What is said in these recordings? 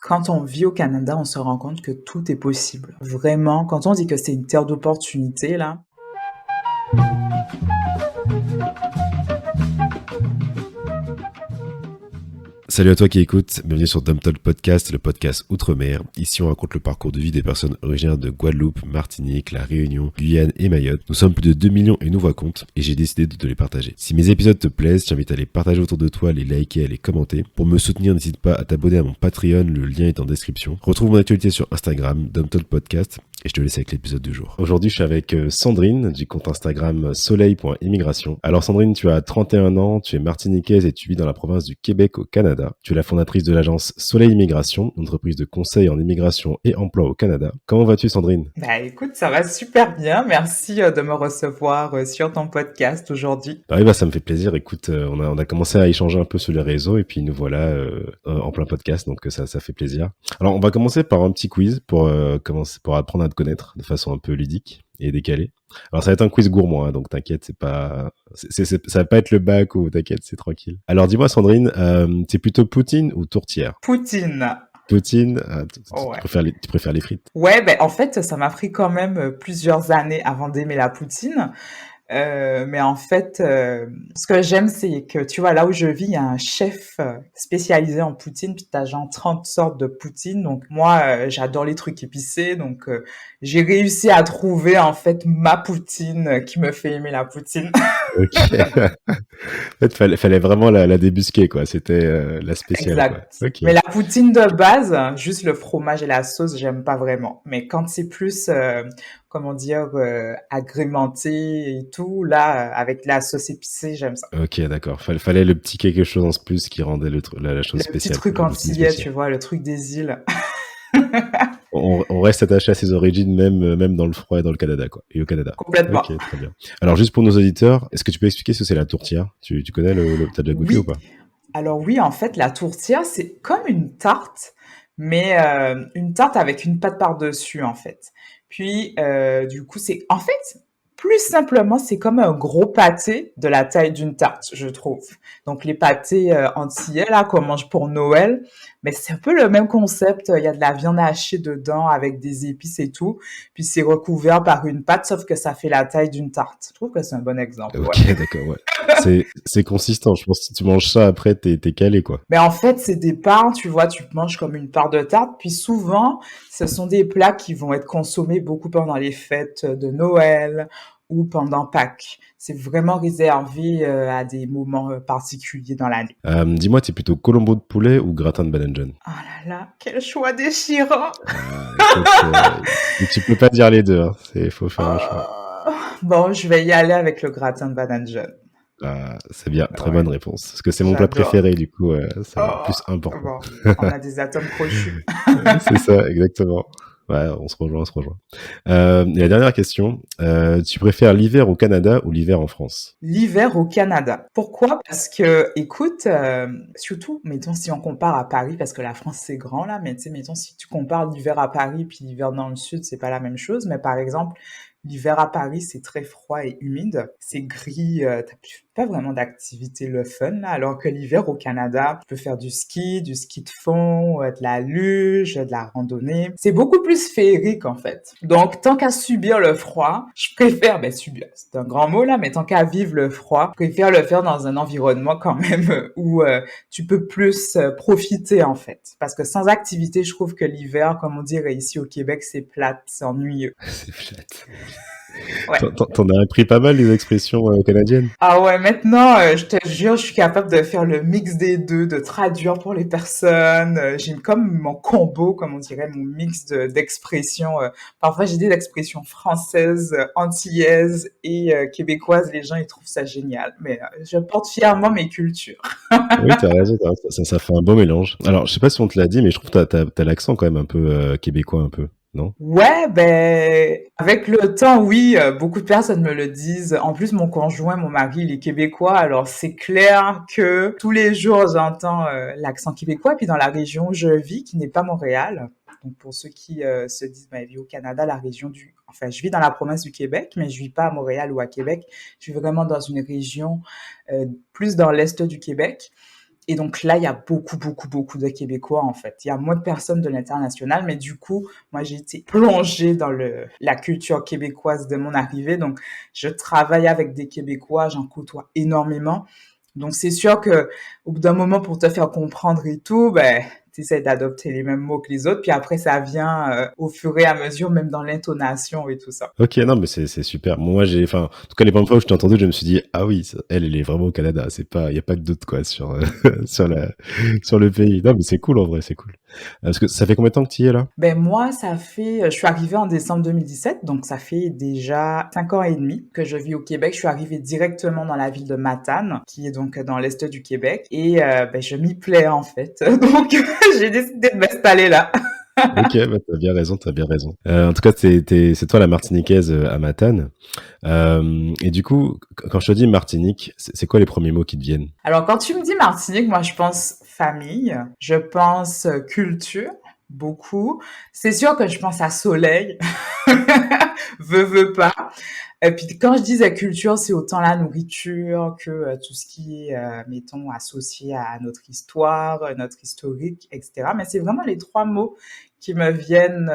Quand on vit au Canada, on se rend compte que tout est possible. Vraiment, quand on dit que c'est une terre d'opportunités, là, Salut à toi qui écoutes, bienvenue sur Dumb Talk Podcast, le podcast Outre-mer. Ici on raconte le parcours de vie des personnes originaires de Guadeloupe, Martinique, La Réunion, Guyane et Mayotte. Nous sommes plus de 2 millions et nous voix compte et j'ai décidé de te les partager. Si mes épisodes te plaisent, je t'invite à les partager autour de toi, à les liker, à les commenter. Pour me soutenir, n'hésite pas à t'abonner à mon Patreon, le lien est en description. Retrouve mon actualité sur Instagram, Dumb Talk Podcast. Et je te laisse avec l'épisode du jour. Aujourd'hui, je suis avec Sandrine du compte Instagram soleil.immigration. Alors Sandrine, tu as 31 ans, tu es martiniquaise et tu vis dans la province du Québec au Canada. Tu es la fondatrice de l'agence Soleil Immigration, une entreprise de conseil en immigration et emploi au Canada. Comment vas-tu Sandrine? bah écoute, ça va super bien. Merci de me recevoir sur ton podcast aujourd'hui. Ah oui, bah ça me fait plaisir. Écoute, on a commencé à échanger un peu sur les réseaux et puis nous voilà en plein podcast, donc ça fait plaisir. Alors on va commencer par un petit quiz pour apprendre à te connaître de façon un peu ludique et décalée. Alors ça va être un quiz gourmand, hein, donc t'inquiète, ça va pas être le bac ou t'inquiète, c'est tranquille. Alors dis-moi Sandrine, t'es plutôt poutine ou tourtière? Poutine. Poutine, tu Ouais. préfères les frites? Ouais, ben en fait, ça m'a pris quand même plusieurs années avant d'aimer la poutine. Mais en fait, ce que j'aime, c'est que, tu vois, là où je vis, il y a un chef spécialisé en poutine, puis t'as genre 30 sortes de poutine. Donc moi, j'adore les trucs épicés, donc j'ai réussi à trouver en fait ma poutine qui me fait aimer la poutine. Ok. En fait, fallait vraiment la débusquer, quoi. C'était la spéciale, quoi. Exact. Ok. Mais la poutine de base, juste le fromage et la sauce, j'aime pas vraiment. Mais quand c'est plus, comment dire, agrémenté et tout, là, avec la sauce épicée, j'aime ça. Ok, d'accord. Fallait le petit quelque chose en plus qui rendait la chose Le petit spéciale, quoi, truc la poutine antillais, spéciale. tu vois, le truc des îles. On reste attaché à ses origines, même dans le froid et dans le Canada, quoi. Et au Canada. Ok, Complètement. très bien. Alors, juste pour nos auditeurs, est-ce que tu peux expliquer ce que c'est la tourtière? Tu connais t'as déjà goûté ou Oui. pas? Alors oui, en fait, la tourtière, c'est comme une tarte, mais une tarte avec une pâte par-dessus, en fait. Puis, du coup, en fait, plus simplement, c'est comme un gros pâté de la taille d'une tarte, je trouve. Donc, les pâtés antillais, là, qu'on mange pour Noël, mais c'est un peu le même concept. Il y a de la viande hachée dedans avec des épices et tout. Puis, c'est recouvert par une pâte, sauf que ça fait la taille d'une tarte. Je trouve que c'est un bon exemple, ouais. Ok, d'accord, ouais. C'est consistant. Je pense que si tu manges ça après, t'es calé, quoi. Mais en fait, c'est des parts, tu vois, tu manges comme une part de tarte. Puis souvent, ce sont des plats qui vont être consommés beaucoup pendant les fêtes de Noël ou pendant Pâques. C'est vraiment réservé à des moments particuliers dans l'année. Dis-moi, t'es plutôt colombo de poulet ou gratin de banane jaune? Oh là là, quel choix déchirant! Écoute, tu peux pas dire les deux, hein. Faut faire un choix. Bon, je vais y aller avec le gratin de banane jaune. C'est bien, très Ouais, bonne réponse. Parce que c'est mon plat j'adore. préféré, du coup, ça Oh, plus un pour moi. bon, on a des atomes crochus. C'est ça, exactement. Ouais, on se rejoint, on se rejoint. Et la dernière question, tu préfères l'hiver au Canada ou l'hiver en France? L'hiver au Canada. Pourquoi? Parce que, écoute, surtout, mettons, si on compare à Paris, parce que la France, c'est grand, là, mais tu sais, mettons, si tu compares l'hiver à Paris puis l'hiver dans le sud, c'est pas la même chose. Mais par exemple, l'hiver à Paris, c'est très froid et humide. C'est gris, pas vraiment d'activité le fun, là. Alors que l'hiver au Canada, tu peux faire du ski de fond, de la luge, de la randonnée. C'est beaucoup plus féerique, en fait. Donc, tant qu'à subir le froid, je préfère, ben, subir, c'est un grand mot, là, mais tant qu'à vivre le froid, je préfère le faire dans un environnement quand même où tu peux plus profiter, en fait. Parce que sans activité, je trouve que l'hiver, comme on dirait ici au Québec, c'est plate, c'est ennuyeux. C'est flat. Ouais. T'en as appris pas mal des expressions canadiennes? Ah ouais, maintenant, je te jure, je suis capable de faire le mix des deux, de traduire pour les personnes. J'ai comme mon combo, comme on dirait, mon mix d'expressions. Parfois, j'ai des expressions françaises, antillaises et québécoises. Les gens, ils trouvent ça génial. Mais je porte fièrement mes cultures. Oui, t'as raison, ça fait un beau mélange. Alors, je sais pas si on te l'a dit, mais je trouve que t'as l'accent quand même un peu québécois, un peu, non? Ouais, ben, avec le temps, oui, beaucoup de personnes me le disent. En plus, mon conjoint, mon mari, il est québécois, alors c'est clair que tous les jours, j'entends l'accent québécois. Puis dans la région où je vis, qui n'est pas Montréal, donc pour ceux qui se disent, ben, je vis au Canada, la région enfin, je vis dans la province du Québec, mais je vis pas à Montréal ou à Québec. Je vis vraiment dans une région plus dans l'est du Québec. Et donc là, il y a beaucoup, beaucoup, beaucoup de Québécois, en fait. Il y a moins de personnes de l'international, mais du coup, moi, j'ai été plongée dans la culture québécoise dès mon arrivée. Donc, je travaille avec des Québécois, j'en côtoie énormément. Donc, c'est sûr que au bout d'un moment, pour te faire comprendre et tout, ben, tu essaies d'adopter les mêmes mots que les autres. Puis après, ça vient au fur et à mesure, même dans l'intonation et tout ça. Ok, non, mais c'est super. Moi, enfin, en tout cas, les premières fois où je t'ai entendu, je me suis dit, ah oui, elle est vraiment au Canada. C'est pas, y a pas de doute, quoi, sur, sur sur le pays. Non, mais c'est cool, en vrai, c'est cool. Parce que ça fait combien de temps que tu y es, là? Ben moi, je suis arrivée en décembre 2017, donc ça fait déjà 5 ans et demi que je vis au Québec. Je suis arrivée directement dans la ville de Matane, qui est donc dans l'est du Québec, et ben je m'y plais en fait. Donc j'ai décidé de m'installer là. Ok, bah, t'as bien raison, t'as bien raison. En tout cas, c'est toi la Martiniquaise à Matane. Et du coup, quand je te dis Martinique, c'est quoi les premiers mots qui te viennent? Alors quand tu me dis Martinique, moi je pense famille, je pense culture, beaucoup. C'est sûr que je pense à soleil, veux pas. Et puis quand je disais culture, c'est autant la nourriture que tout ce qui est, mettons, associé à notre histoire, notre historique, etc. Mais c'est vraiment les trois mots qui me viennent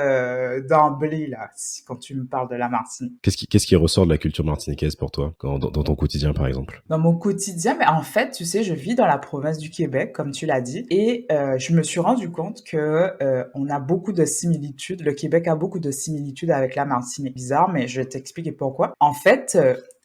d'emblée là, quand tu me parles de la Martinique. Qu'est-ce qui ressort de la culture martiniquaise pour toi, dans ton quotidien, par exemple? Dans mon quotidien, mais en fait, tu sais, je vis dans la province du Québec, comme tu l'as dit, et je me suis rendu compte que on a beaucoup de similitudes. Le Québec a beaucoup de similitudes avec la Martinique. Bizarre, mais je vais t'expliquer pourquoi. En fait,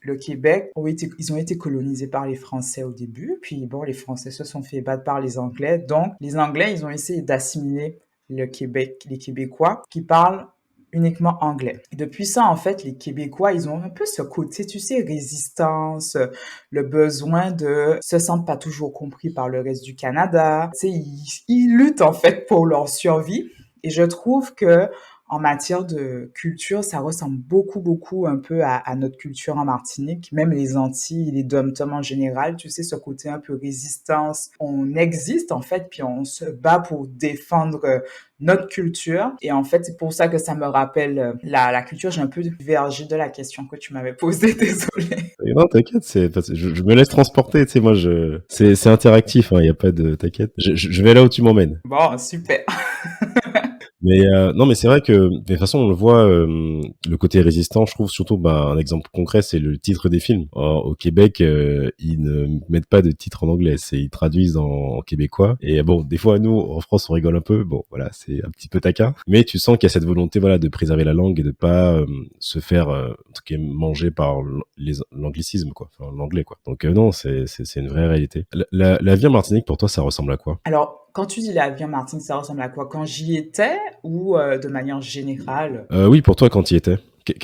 le Québec ils ont été colonisés par les Français au début, puis bon, les Français se sont fait battre par les Anglais, donc les Anglais, ils ont essayé d'assimiler le Québec, les Québécois qui parlent uniquement anglais. Et depuis ça, en fait, les Québécois, ils ont un peu ce côté, tu sais, résistance, le besoin de se sentir pas toujours compris par le reste du Canada. Tu sais, ils luttent en fait pour leur survie. Et je trouve que en matière de culture, ça ressemble beaucoup, beaucoup un peu à notre culture en Martinique, même les Antilles, les Dom-Tom en général, tu sais, ce côté un peu résistance. On existe en fait, puis on se bat pour défendre notre culture. Et en fait, c'est pour ça que ça me rappelle la culture. J'ai un peu divergé de la question que tu m'avais posée, désolée. Et non, t'inquiète, je me laisse transporter, tu sais, moi, c'est interactif, hein, y a pas de, t'inquiète. Je vais là où tu m'emmènes. Bon, super. Mais non, mais c'est vrai que de toute façon on le voit, le côté résistant, je trouve surtout, un exemple concret, c'est le titre des films. Au Québec, ils ne mettent pas de titre en anglais, ils traduisent en québécois. Et bon, des fois nous en France on rigole un peu, bon voilà, c'est un petit peu taquin, mais tu sens qu'il y a cette volonté voilà de préserver la langue et de pas se faire en tout cas manger par l'anglicisme quoi, enfin l'anglais quoi. Donc non, c'est une vraie réalité. La vie en Martinique pour toi ça ressemble à quoi? Alors, quand tu dis la vie en Martinique, ça ressemble à quoi? Quand j'y étais ou de manière générale? Oui, pour toi, quand y étais.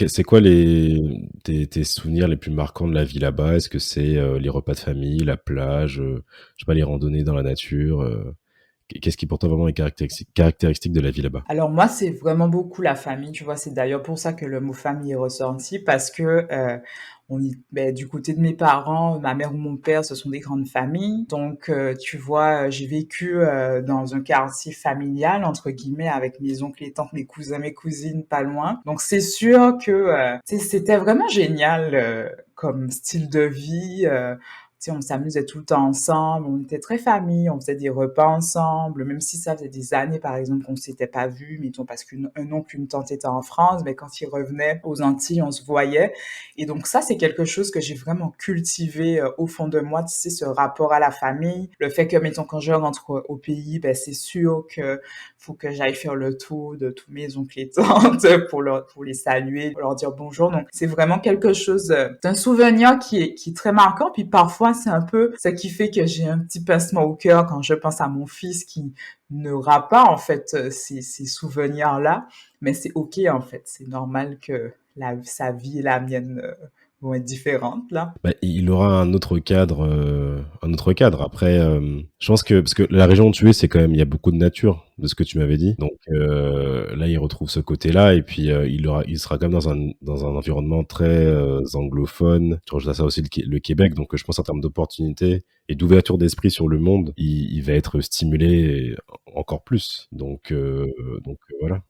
C'est quoi tes souvenirs les plus marquants de la vie là-bas? Est-ce que c'est les repas de famille, la plage, je sais pas, les randonnées dans la nature? Qu'est-ce qui pour toi vraiment est caractéristique de la vie là-bas? Alors moi, c'est vraiment beaucoup la famille, tu vois. C'est d'ailleurs pour ça que le mot famille est ressorti parce que du côté de mes parents, ma mère ou mon père, ce sont des grandes familles. Donc, tu vois, j'ai vécu dans un quartier familial entre guillemets avec mes oncles et tantes, mes cousins, mes cousines, pas loin. Donc, c'est sûr que tu sais, c'était vraiment génial comme style de vie. Tu sais, on s'amusait tout le temps ensemble, on était très famille, on faisait des repas ensemble, même si ça faisait des années, par exemple, qu'on ne s'était pas vus, mettons, parce qu'un oncle, une tante était en France, mais quand ils revenaient aux Antilles, on se voyait. Et donc ça, c'est quelque chose que j'ai vraiment cultivé au fond de moi, tu sais, ce rapport à la famille, le fait que, mettons, quand je rentre au pays, ben, c'est sûr que faut que j'aille faire le tour de tous mes oncles et tantes pour les saluer, pour leur dire bonjour. Donc, c'est vraiment quelque chose d'un souvenir qui est très marquant. Puis parfois, c'est un peu ce qui fait que j'ai un petit pincement au cœur quand je pense à mon fils qui n'aura pas, en fait, ces souvenirs-là. Mais c'est OK, en fait. C'est normal que sa vie et la mienne vont être différentes, là. Il aura un autre cadre, un autre cadre. Après, je pense que parce que la région où tu es, c'est quand même il y a beaucoup de nature, de ce que tu m'avais dit. Donc là, il retrouve ce côté-là et puis il sera quand même dans un environnement très anglophone. Tu rajoutes à ça aussi le Québec, donc je pense en termes d'opportunités et d'ouverture d'esprit sur le monde, il va être stimulé encore plus. Donc voilà.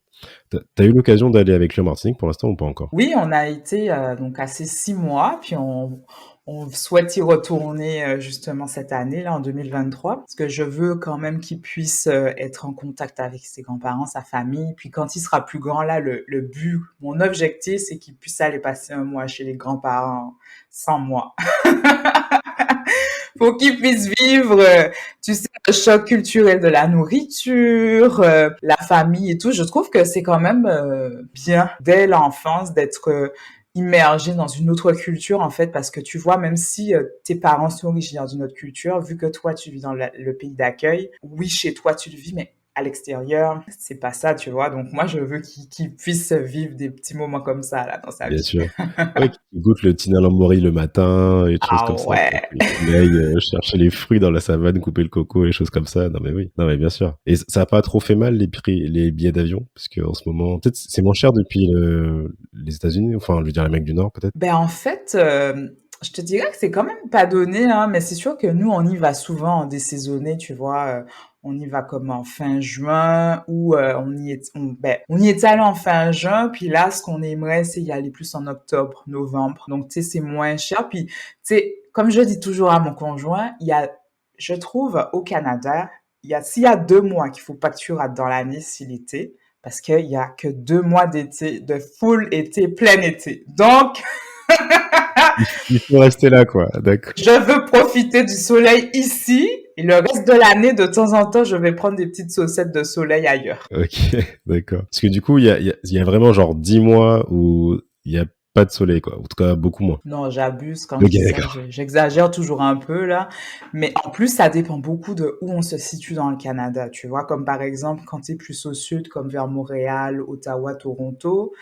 T'as eu l'occasion d'aller avec lui en Martinique pour l'instant ou pas encore? Oui, on a été donc à ces 6 mois, puis on souhaite y retourner justement cette année, là, en 2023, parce que je veux quand même qu'il puisse être en contact avec ses grands-parents, sa famille. Puis quand il sera plus grand, là, le but, mon objectif, c'est qu'il puisse aller passer un mois chez les grands-parents sans moi. Faut qu'il puisse vivre, tu sais, le choc culturel de la nourriture, la famille et tout. Je trouve que c'est quand même bien dès l'enfance d'être immergé dans une autre culture en fait, parce que tu vois, même si tes parents sont originaires d'une autre culture, vu que toi tu vis dans le pays d'accueil, oui, chez toi tu le vis, mais à l'extérieur, c'est pas ça, tu vois. Donc moi, je veux qu'il puisse vivre des petits moments comme ça là dans sa Bien vie. sûr. Ouais, qui goûte le tinamori le matin et des choses Ah comme ça, quoi. ouais. Qu'il aille chercher les fruits dans la savane, couper le coco et des choses comme ça. Non mais oui, non mais bien sûr. Et ça a pas trop fait mal les prix, les billets d'avion, parce que en ce moment, peut-être c'est moins cher depuis les États-Unis, enfin, je veux dire l'Amérique du Nord, peut-être. Ben en fait, je te dirais que c'est quand même pas donné, hein, mais c'est sûr que nous, on y va souvent en désaisonné, tu vois. On y va comme en fin juin ou on y est allé en fin juin, puis là, ce qu'on aimerait, c'est y aller plus en octobre, novembre. Donc, tu sais, c'est moins cher. Puis, tu sais, comme je dis toujours à mon conjoint, je trouve, au Canada, s'il y a 2 mois qu'il faut pas que tu rates dans l'année, c'est l'été. Parce qu'il y a que 2 mois d'été, de full été, plein été. Donc, Il faut rester là, quoi. D'accord. je veux profiter du soleil ici et le reste de l'année, de temps en temps, je vais prendre des petites saucettes de soleil ailleurs. Ok, d'accord. Parce que du coup, il y a vraiment genre 10 mois où il y a pas de soleil, quoi. En tout cas, beaucoup moins. Non, j'abuse quand je Ok, dis ça, d'accord. j'exagère toujours un peu là. Mais en plus, ça dépend beaucoup de où on se situe dans le Canada, tu vois. Comme par exemple, quand tu es plus au sud, comme vers Montréal, Ottawa, Toronto,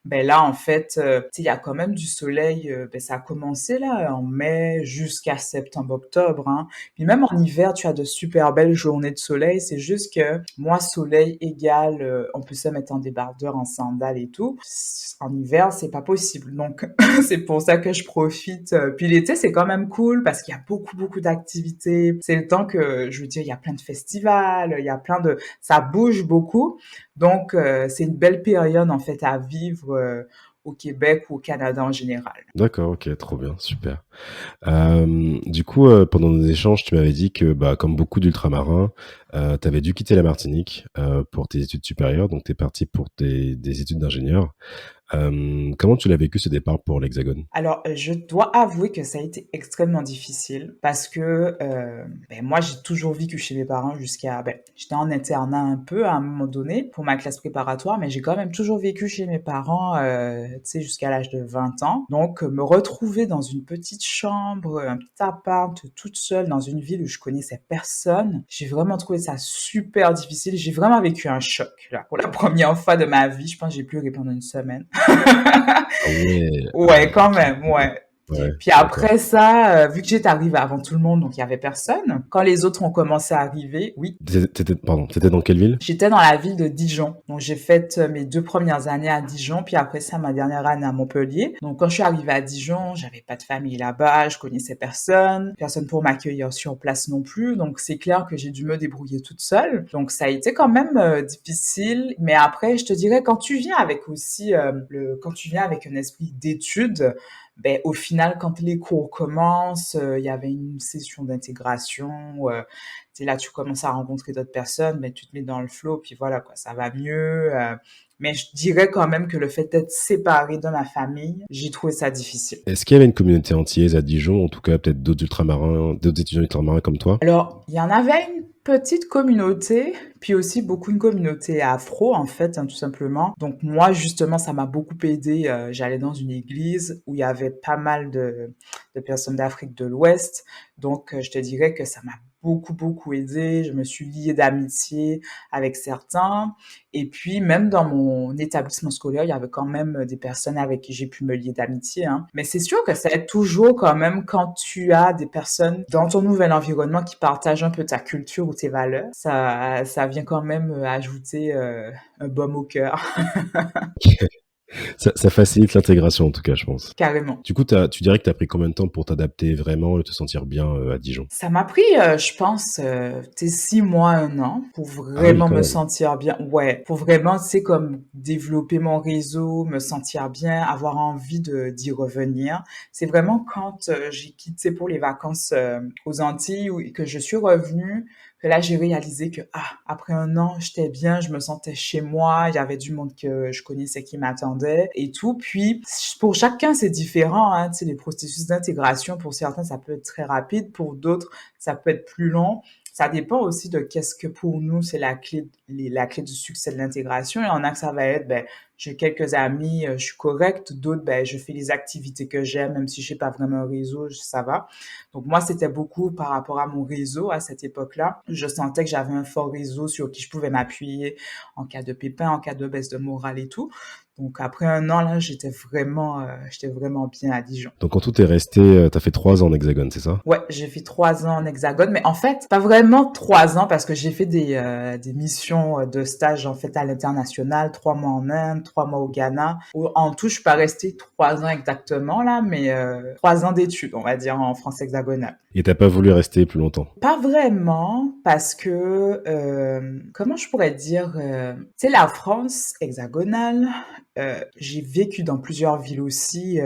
ben là, en fait, tu sais, il y a quand même du soleil. Ben, ça a commencé là en mai jusqu'à septembre, octobre, hein. Puis même en hiver, tu as de super belles journées de soleil. C'est juste que moi, soleil égal, on peut se mettre en débardeur, en sandales et tout. En hiver, c'est pas possible. Donc, c'est pour ça que je profite. Puis l'été, c'est quand même cool parce qu'il y a beaucoup, beaucoup d'activités. C'est le temps que, je veux dire, il y a plein de festivals, il y a ça bouge beaucoup. Donc, c'est une belle période, en fait, à vivre au Québec ou au Canada en général. D'accord, ok, trop bien, super. Du coup, pendant nos échanges, tu m'avais dit que, bah, comme beaucoup d'ultramarins, tu avais dû quitter la Martinique pour tes études supérieures, donc tu es parti pour des études d'ingénieur. Comment tu l'as vécu ce départ pour l'Hexagone? Alors, je dois avouer que ça a été extrêmement difficile parce que ben, moi, j'ai toujours vécu chez mes parents j'étais en internat un peu à un moment donné pour ma classe préparatoire, mais j'ai quand même toujours vécu chez mes parents, tu sais, jusqu'à l'âge de 20 ans. Donc, me retrouver dans une petite chambre, un petit appart, toute seule dans une ville où je connaissais personne, j'ai vraiment trouvé ça super difficile. J'ai vraiment vécu un choc, là, pour la première fois de ma vie. Je pense que j'ai pleuré pendant une semaine. Ah ouais, Ouais, quand ok, même, ouais. ouais, Puis d'accord. après ça, vu que j'étais arrivée avant tout le monde, donc il y avait personne. Quand les autres ont commencé à arriver, oui, Pardon, t'étais dans quelle ville? j'étais dans la ville de Dijon. Donc j'ai fait mes 2 premières années à Dijon, puis après ça, ma dernière année à Montpellier. Donc quand je suis arrivée à Dijon, j'avais pas de famille là-bas, je connaissais personne, personne pour m'accueillir sur place non plus. Donc c'est clair que j'ai dû me débrouiller toute seule. Donc ça a été quand même difficile, mais après, je te dirais, quand tu viens avec aussi quand tu viens avec un esprit d'étude, ben, au final, quand les cours commencent, il y avait une session d'intégration. Tu sais, là, tu commences à rencontrer d'autres personnes, mais tu te mets dans le flow, puis voilà, quoi, ça va mieux. Mais je dirais quand même que le fait d'être séparée de ma famille, j'ai trouvé ça difficile. Est-ce qu'il y avait une communauté antillaise à Dijon, en tout cas peut-être d'autres étudiants ultramarins comme toi? Alors, il y en avait une petite communauté, puis aussi beaucoup une communauté afro, en fait, hein, tout simplement. Donc moi, justement, ça m'a beaucoup aidé. J'allais dans une église où il y avait pas mal de personnes d'Afrique de l'Ouest. Donc, je te dirais que ça m'a beaucoup, beaucoup aidé. Je me suis liée d'amitié avec certains. Et puis, même dans mon établissement scolaire, il y avait quand même des personnes avec qui j'ai pu me lier d'amitié, hein. Mais c'est sûr que ça aide toujours quand même quand tu as des personnes dans ton nouvel environnement qui partagent un peu ta culture ou tes valeurs. Ça vient quand même ajouter un baume au cœur. Ça facilite l'intégration en tout cas, je pense. Carrément. Du coup, tu dirais que tu as pris combien de temps pour t'adapter vraiment et te sentir bien à Dijon? Ça m'a pris, je pense, tu sais 6 mois, 1 an pour Ah oui, vraiment quand me même. sentir bien. Ouais, pour vraiment, tu sais, comme développer mon réseau, me sentir bien, avoir envie d'y revenir. C'est vraiment quand, j'ai quitté pour les vacances, aux Antilles ou que je suis revenue, que là, j'ai réalisé que, après 1 an, j'étais bien, je me sentais chez moi, il y avait du monde que je connaissais qui m'attendait et tout. Puis, pour chacun, c'est différent, hein, tu sais, les processus d'intégration, pour certains, ça peut être très rapide, pour d'autres, ça peut être plus long. Ça dépend aussi de qu'est-ce que pour nous, c'est la clé du succès de l'intégration. Il y en a que ça va être, ben, j'ai quelques amis, je suis correcte. D'autres, ben, je fais les activités que j'aime, même si je n'ai pas vraiment un réseau, ça va. Donc moi, c'était beaucoup par rapport à mon réseau à cette époque-là. Je sentais que j'avais un fort réseau sur qui je pouvais m'appuyer en cas de pépin, en cas de baisse de morale et tout. Donc après 1 an, là, j'étais vraiment bien à Dijon. Donc en tout, t'es resté, t'as fait 3 ans en Hexagone, c'est ça? Ouais, j'ai fait 3 ans en Hexagone, mais en fait, pas vraiment 3 ans parce que j'ai fait des missions de stage en fait à l'international, 3 mois en Inde, 3 mois au Ghana. En tout, je suis pas restée 3 ans exactement là, mais 3 ans d'études, on va dire en France hexagonale. Et t'as pas voulu rester plus longtemps. Pas vraiment, parce que, comment je pourrais dire, tu sais, la France hexagonale, j'ai vécu dans plusieurs villes aussi,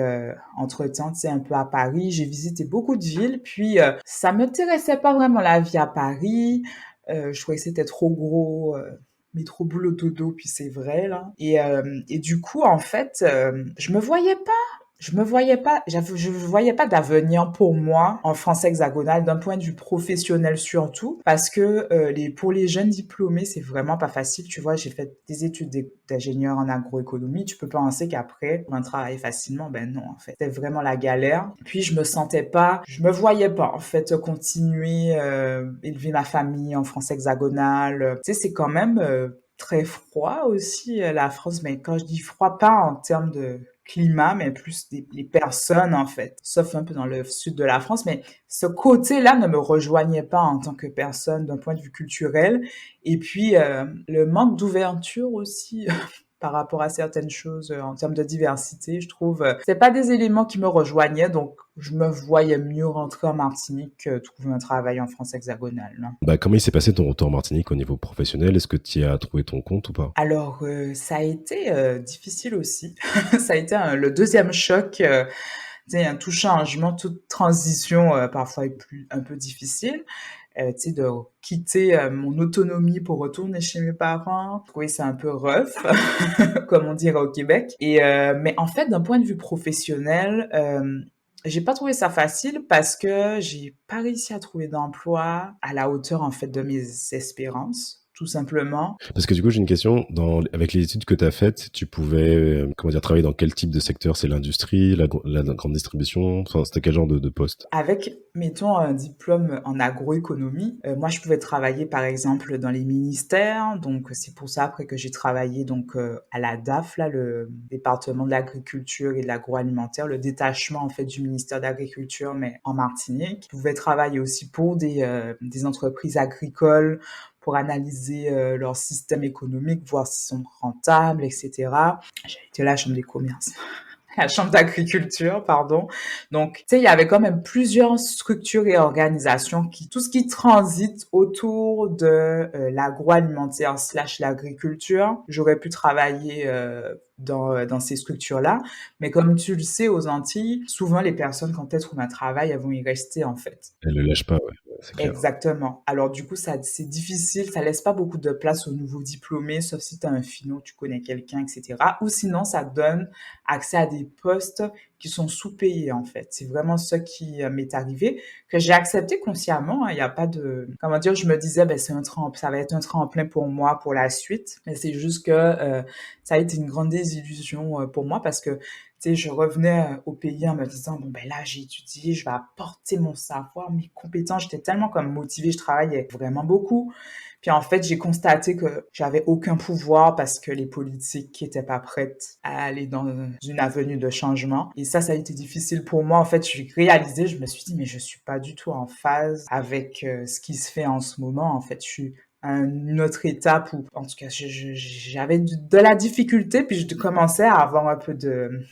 entre-temps, tu sais, un peu à Paris. J'ai visité beaucoup de villes, puis ça m'intéressait pas vraiment la vie à Paris. Je trouvais que c'était trop gros, métro boulot dodo, puis c'est vrai là. Et du coup, en fait, je voyais pas d'avenir pour moi en France hexagonale d'un point de vue professionnel surtout parce que pour les jeunes diplômés, c'est vraiment pas facile. Tu vois, j'ai fait des études d'ingénieur en agroéconomie. Tu peux penser qu'après, on travaille facilement. Ben non, en fait. C'était vraiment la galère. Puis je me voyais pas, en fait, continuer, élever ma famille en France hexagonale. Tu sais, c'est quand même très froid aussi, la France. Mais quand je dis froid, pas en termes de climat, mais plus les personnes, en fait. Sauf un peu dans le sud de la France. Mais ce côté-là ne me rejoignait pas en tant que personne d'un point de vue culturel. Et puis, le manque d'ouverture aussi par rapport à certaines choses en termes de diversité, je trouve. C'est pas des éléments qui me rejoignaient, donc je me voyais mieux rentrer en Martinique que trouver un travail en France hexagonale, non. Bah, comment il s'est passé ton retour en Martinique au niveau professionnel? Est-ce que tu y as trouvé ton compte ou pas? Alors, ça a été difficile aussi. Ça a été le deuxième choc. Tu sais, un tout changement, toute transition parfois est un peu difficile. Tu sais, de quitter mon autonomie pour retourner chez mes parents. Oui, c'est un peu rough, comme on dirait au Québec. Mais en fait, d'un point de vue professionnel, j'ai pas trouvé ça facile parce que j'ai pas réussi à trouver d'emploi à la hauteur en fait de mes espérances, tout simplement. Parce que du coup, j'ai une question. Avec les études que tu as faites, tu pouvais, comment dire, travailler dans quel type de secteur? C'est l'industrie, la grande distribution? Enfin, c'était quel genre de poste? Avec, mettons, un diplôme en agroéconomie, moi, je pouvais travailler, par exemple, dans les ministères. Donc, c'est pour ça après que j'ai travaillé donc à la DAF, là, le département de l'agriculture et de l'agroalimentaire, le détachement en fait du ministère de l'Agriculture, mais en Martinique. Je pouvais travailler aussi pour des entreprises agricoles pour analyser leur système économique, voir s'ils sont rentables, etc. J'ai été à la Chambre des commerces. La chambre d'agriculture, pardon. Donc, tu sais, il y avait quand même plusieurs structures et organisations tout ce qui transite autour de l'agroalimentaire slash l'agriculture. J'aurais pu travailler dans ces structures-là. Mais comme tu le sais, aux Antilles, souvent les personnes, quand elles trouvent un travail, elles vont y rester, en fait. Elle le lâche pas, ouais, c'est clair. Exactement. Alors du coup, c'est difficile, ça laisse pas beaucoup de place aux nouveaux diplômés, sauf si tu as un phino, tu connais quelqu'un, etc. Ou sinon, ça donne accès à des postes qui sont sous-payés, en fait. C'est vraiment ça qui m'est arrivé, que j'ai accepté consciemment, hein. Il n'y a pas de... Comment dire, je me disais, ben, ça va être un tremplin pour moi pour la suite. Mais c'est juste que ça a été une grande désillusion pour moi parce que tu sais, je revenais au pays en me disant, bon, ben là, j'ai étudié, je vais apporter mon savoir, mes compétences. J'étais tellement comme motivée, je travaillais vraiment beaucoup. Puis en fait, j'ai constaté que j'avais aucun pouvoir parce que les politiques qui étaient pas prêtes à aller dans une avenue de changement. Et ça a été difficile pour moi. En fait, j'ai réalisé, je me suis dit, mais je suis pas du tout en phase avec ce qui se fait en ce moment. En fait, je suis une autre étape où, en tout cas, j'avais de la difficulté, puis je commençais à avoir un peu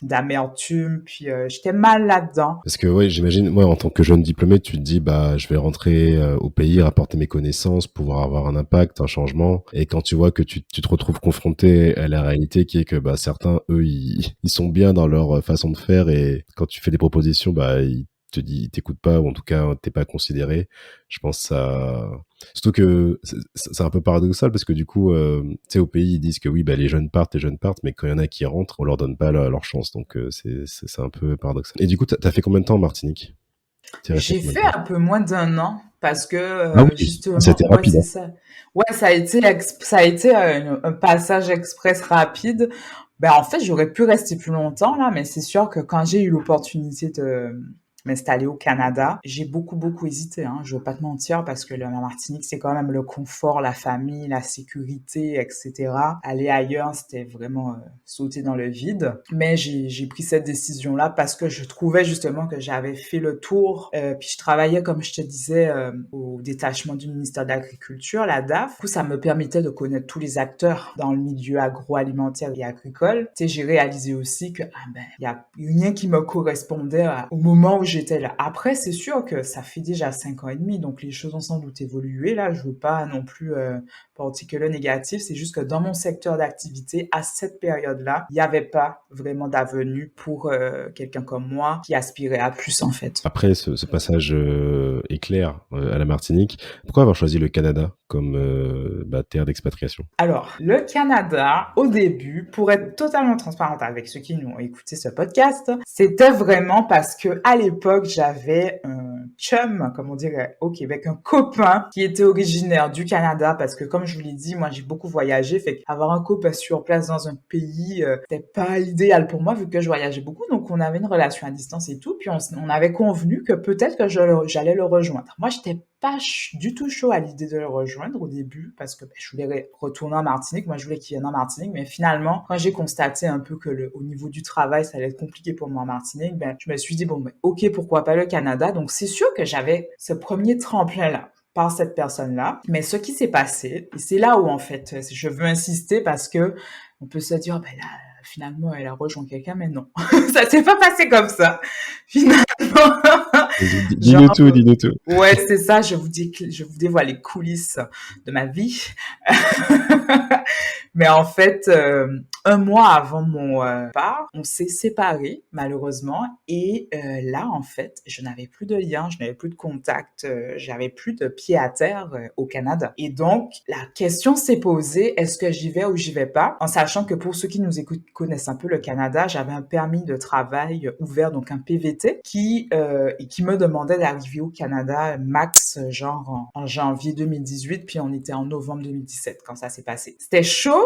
d'amertume, puis j'étais mal là-dedans. Parce que ouais, j'imagine, moi en tant que jeune diplômé, tu te dis bah je vais rentrer au pays, rapporter mes connaissances, pouvoir avoir un impact, un changement. Et quand tu vois que tu te retrouves confronté à la réalité qui est que bah certains eux ils sont bien dans leur façon de faire et quand tu fais des propositions bah ils t'écoutent pas ou en tout cas t'es pas considéré. Je pense ça surtout que c'est un peu paradoxal parce que du coup tu sais au pays ils disent que oui bah les jeunes partent mais quand il y en a qui rentrent on leur donne pas leur chance donc c'est un peu paradoxal. Et du coup t'as fait combien de temps en Martinique? T'es resté J'ai combien de fait temps? un peu moins d'un an parce que Ah oui, justement, c'était ouais, rapide, c'est hein. ça. Ouais, ça a été un passage express rapide. Ben en fait, j'aurais pu rester plus longtemps là, mais c'est sûr que quand j'ai eu l'opportunité de m'installer au Canada, j'ai beaucoup hésité. Hein, je veux pas te mentir parce que la Martinique, c'est quand même le confort, la famille, la sécurité, etc. Aller ailleurs, c'était vraiment sauter dans le vide. Mais j'ai pris cette décision-là parce que je trouvais justement que j'avais fait le tour. Puis je travaillais, comme je te disais, au détachement du ministère de l'Agriculture, la DAF. Du coup, ça me permettait de connaître tous les acteurs dans le milieu agroalimentaire et agricole. Tu sais, j'ai réalisé aussi que il y a rien qui me correspondait au moment où j'étais là. Après, c'est sûr que ça fait déjà 5 ans et demi, donc les choses ont sans doute évolué. Là, je veux pas non plus porter que le négatif. C'est juste que dans mon secteur d'activité, à cette période-là, il n'y avait pas vraiment d'avenue pour quelqu'un comme moi qui aspirait à plus, en fait. Après ce passage éclair à la Martinique, pourquoi avoir choisi le Canada comme bah, terre d'expatriation? Alors, le Canada, au début, pour être totalement transparente avec ceux qui nous ont écouté ce podcast, c'était vraiment parce que à l'époque, j'avais un chum, comme on dirait au Québec, un copain qui était originaire du Canada parce que, comme je vous l'ai dit, moi, j'ai beaucoup voyagé, fait qu'avoir un copain sur place dans un pays, c'était pas idéal pour moi vu que je voyageais beaucoup, donc on avait une relation à distance et tout, puis on avait convenu que peut-être que j'allais le rejoindre. Moi, j'étais pas du tout chaud à l'idée de le rejoindre au début parce que je voulais retourner en Martinique. Moi, je voulais qu'il vienne en Martinique, mais finalement, quand j'ai constaté un peu que au niveau du travail, ça allait être compliqué pour moi en Martinique, je me suis dit bon, ok, pourquoi pas le Canada. Donc, c'est sûr que j'avais ce premier tremplin-là par cette personne-là. Mais ce qui s'est passé, et c'est là où en fait, je veux insister parce que on peut se dire, là, finalement, elle a rejoint quelqu'un, mais non, ça s'est pas passé comme ça. Finalement, Dis-nous genre, tout, dis-nous tout. ouais, c'est ça, je vous dévoile les coulisses de ma vie. Mais en fait, un mois avant mon départ, on s'est séparés, malheureusement. Et là, en fait, je n'avais plus de lien, je n'avais plus de contact, j'avais plus de pied à terre au Canada. Et donc, la question s'est posée, est-ce que j'y vais ou j'y vais pas? En sachant que pour ceux qui nous écoutent, connaissent un peu le Canada, j'avais un permis de travail ouvert, donc un PVT, qui me demandait d'arriver au Canada max, genre en janvier 2018, puis on était en novembre 2017 quand ça s'est passé. C'était chaud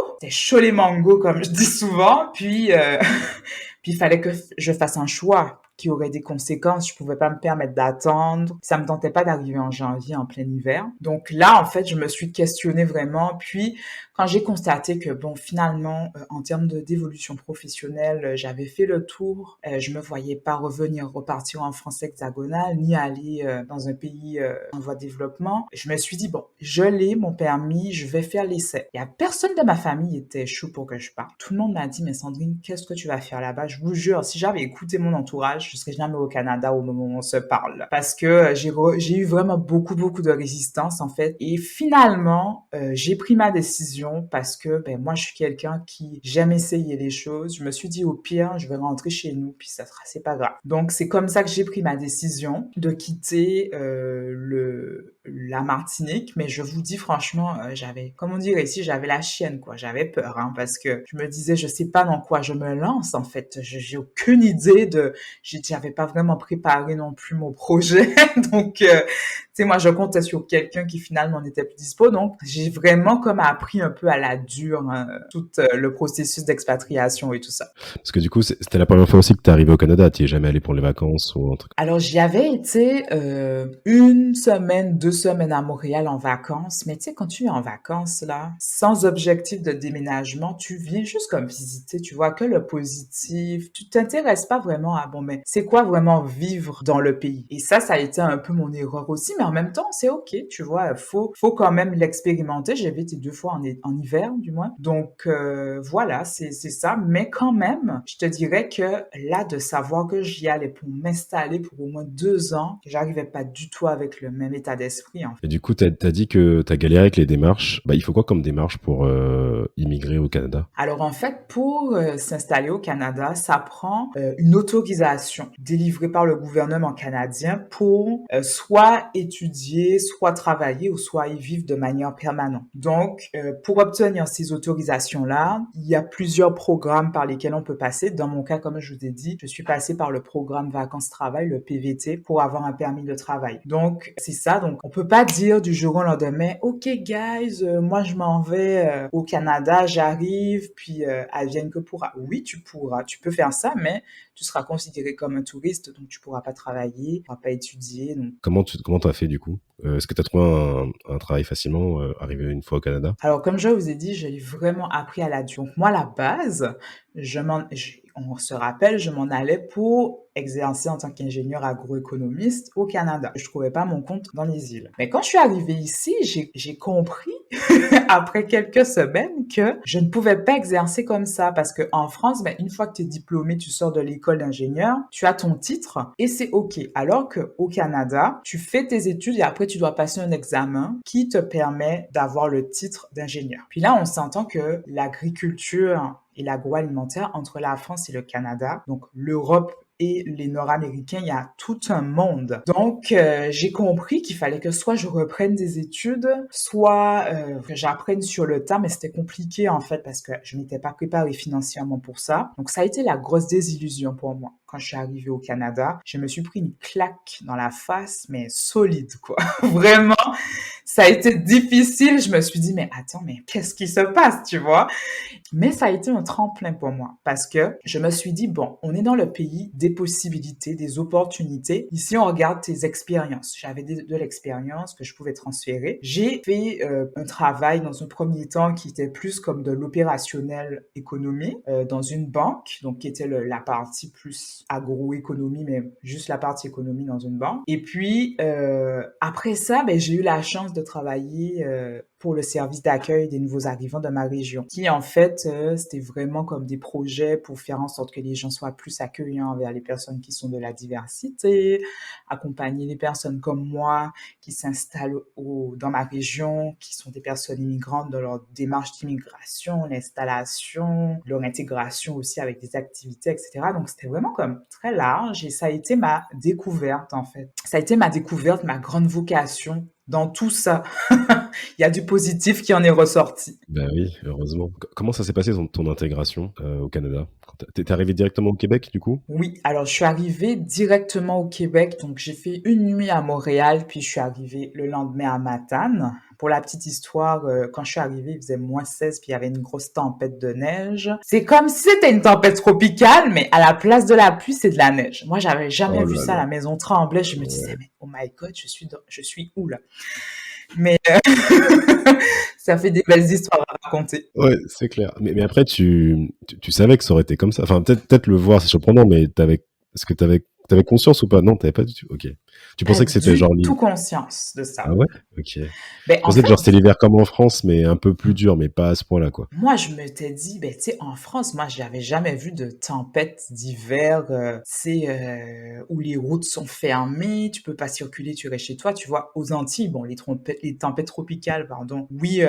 les mangos, comme je dis souvent, puis puis il fallait que je fasse un choix qui aurait des conséquences. Je pouvais pas me permettre d'attendre. Ça me tentait pas d'arriver en janvier en plein hiver. Donc là, en fait, je me suis questionnée vraiment. Puis quand j'ai constaté que bon, finalement, en termes d'évolution professionnelle, j'avais fait le tour. Je me voyais pas repartir en France hexagonale, ni aller dans un pays en voie de développement. Je me suis dit bon, je l'ai mon permis, je vais faire l'essai. Il y a personne de ma famille était chaud pour que je parte. Tout le monde m'a dit mais Sandrine, qu'est-ce que tu vas faire là-bas? Je vous jure, si j'avais écouté mon entourage, je serais jamais au Canada au moment où on se parle. Parce que j'ai eu vraiment beaucoup de résistance en fait. Et finalement, j'ai pris ma décision parce que moi je suis quelqu'un qui j'aime essayer les choses. Je me suis dit au pire, je vais rentrer chez nous puis c'est pas grave. Donc c'est comme ça que j'ai pris ma décision de quitter la Martinique. Mais je vous dis franchement, j'avais, comme on dirait ici, j'avais la chienne quoi. J'avais peur parce que je me disais je sais pas dans quoi je me lance en fait. J'ai aucune idée j'avais pas vraiment préparé non plus mon projet. Donc, tu sais, moi, je comptais sur quelqu'un qui finalement n'était plus dispo. Donc, j'ai vraiment comme appris un peu à la dure tout le processus d'expatriation et tout ça. Parce que du coup, c'était la première fois aussi que t'es arrivé au Canada. T'y es jamais allé pour les vacances ou un truc. Alors, j'y avais été 1 semaine, 2 semaines à Montréal en vacances. Mais tu sais, quand tu es en vacances, là, sans objectif de déménagement, tu viens juste comme visiter, tu vois que le positif, tu t'intéresses pas vraiment à, bon, mais c'est quoi vraiment vivre dans le pays? Et ça a été un peu mon erreur aussi, mais en même temps, c'est OK, tu vois, faut quand même l'expérimenter. J'ai été 2 fois en hiver, du moins. Donc, voilà, c'est ça. Mais quand même, je te dirais que là, de savoir que j'y allais pour m'installer pour au moins 2 ans, j'arrivais pas du tout avec le même état d'esprit, en fait. Et du coup, t'as dit que t'as galéré avec les démarches. Bah, il faut quoi comme démarche pour immigrer au Canada? Alors en fait, pour s'installer au Canada, ça prend une autorisation délivrée par le gouvernement canadien pour soit étudier, soit travailler ou soit y vivre de manière permanente. Donc, pour obtenir ces autorisations-là, il y a plusieurs programmes par lesquels on peut passer. Dans mon cas, comme je vous ai dit, je suis passée par le programme Vacances-Travail, le PVT, pour avoir un permis de travail. Donc, c'est ça. Donc, on peut pas dire du jour au lendemain, OK, guys, moi, je m'en vais au Canada, j'arrive, puis advienne que pourra. Oui, tu pourras, tu peux faire ça, mais tu seras considéré comme un touriste, donc tu pourras pas travailler, tu pourras pas étudier. Donc. Comment t'as fait du coup? Est-ce que t'as trouvé un travail facilement arrivé une fois au Canada? Alors, comme je vous ai dit, j'ai vraiment appris à la dure. Donc, moi, à la base, on se rappelle, je m'en allais pour exercer en tant qu'ingénieur agroéconomiste au Canada. Je trouvais pas mon compte dans les îles. Mais quand je suis arrivée ici, j'ai compris après quelques semaines que je ne pouvais pas exercer comme ça parce que en France, ben, une fois que tu es diplômé, tu sors de l'école d'ingénieur, tu as ton titre et c'est OK. Alors qu'au Canada, tu fais tes études et après tu dois passer un examen qui te permet d'avoir le titre d'ingénieur. Puis là, on s'entend que l'agriculture et l'agroalimentaire entre la France et le Canada, donc l'Europe et les Nord-Américains, il y a tout un monde. Donc, j'ai compris qu'il fallait que soit je reprenne des études, soit que j'apprenne sur le tas, mais c'était compliqué en fait parce que je m'étais pas préparée financièrement pour ça. Donc, ça a été la grosse désillusion pour moi. Quand je suis arrivée au Canada, je me suis pris une claque dans la face, mais solide, quoi. Vraiment, ça a été difficile. Je me suis dit, mais attends, mais qu'est-ce qui se passe, tu vois? Mais ça a été un tremplin pour moi parce que je me suis dit, bon, on est dans le pays des possibilités, des opportunités. Ici, on regarde tes expériences. J'avais de l'expérience que je pouvais transférer. J'ai fait un travail dans un premier temps qui était plus comme de l'opérationnel économie dans une banque, donc qui était la partie plus agroéconomie, mais juste la partie économie dans une banque. Et puis, après ça, ben, j'ai eu la chance de travailler pour le service d'accueil des nouveaux arrivants de ma région, qui en fait, c'était vraiment comme des projets pour faire en sorte que les gens soient plus accueillants envers les personnes qui sont de la diversité, accompagner les personnes comme moi qui s'installent dans ma région, qui sont des personnes immigrantes dans leur démarche d'immigration, l'installation, leur intégration aussi avec des activités, etc. Donc, c'était vraiment comme très large et ça a été ma découverte, en fait. Ça a été ma découverte, ma grande vocation dans tout ça. Il y a du positif qui en est ressorti. Bah oui, heureusement. Comment ça s'est passé ton intégration au Canada? T'es arrivé directement au Québec du coup? Oui, alors je suis arrivée directement au Québec, donc j'ai fait une nuit à Montréal, puis je suis arrivée le lendemain à Matane. Pour la petite histoire, quand je suis arrivée, il faisait -16, puis il y avait une grosse tempête de neige. C'est comme si c'était une tempête tropicale, mais à la place de la pluie, c'est de la neige. Moi, j'avais jamais Oh vu là ça, là. la maison tremblait, je me disais, Ouais. mais oh my God, je suis où là? Mais ça fait des belles histoires à raconter. Ouais, c'est clair. Mais après, tu savais que ça aurait été comme ça. Enfin, peut-être le voir, c'est surprenant, mais est-ce que t'avais conscience ou pas? Non, t'avais pas du tout. Ok. Tu Pas pensais que c'était du genre tout conscience de ça. Ah ouais? Ok. Je Ben, en pensais que fait, genre c'était l'hiver comme en France, mais un peu plus dur, mais pas à ce point-là, quoi. moi, je m'étais dit, ben, tu sais, en France, moi, j'avais jamais vu de tempête d'hiver, tu sais, où les routes sont fermées, tu peux pas circuler, tu restes chez toi. Tu vois, aux Antilles, bon, les tempêtes tropicales, pardon, oui,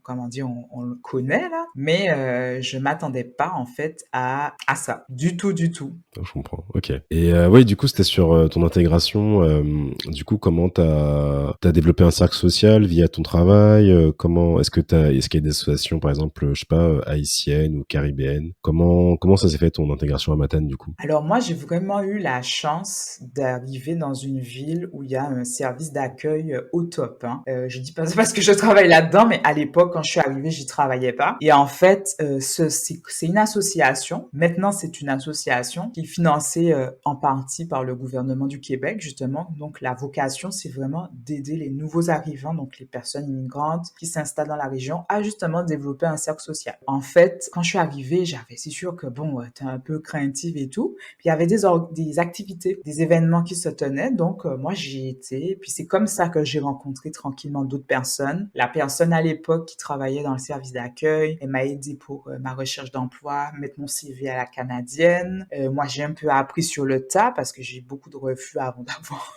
comment dire, on le connaît, là, mais je m'attendais pas, en fait, à ça. Du tout, du tout. Je comprends. Ok. Et oui, du coup, c'était sur ton intégration. Du coup, comment t'as développé un cercle social via ton travail? Comment est-ce qu'il y a des associations, par exemple, je sais pas, haïtiennes ou caribéennes? Comment ça s'est fait ton intégration à Matane, du coup? Alors moi, j'ai vraiment eu la chance d'arriver dans une ville où il y a un service d'accueil au top, hein. Je dis pas ça parce que je travaille là-dedans, mais à l'époque, quand je suis arrivée, j'y travaillais pas. Et en fait, c'est une association. Maintenant, c'est une association qui est financée en partie par le gouvernement du Québec, justement. Donc, la vocation, c'est vraiment d'aider les nouveaux arrivants, donc les personnes immigrantes qui s'installent dans la région, à justement développer un cercle social. En fait, quand je suis arrivée, c'est sûr que bon, t'es un peu craintive et tout. Puis il y avait des activités, des événements qui se tenaient. Donc, moi, j'y étais. Puis c'est comme ça que j'ai rencontré tranquillement d'autres personnes. La personne à l'époque qui travaillait dans le service d'accueil, elle m'a aidé pour ma recherche d'emploi, mettre mon CV à la canadienne. Moi, j'ai un peu appris sur le tas parce que j'ai eu beaucoup de refus avant d'avoir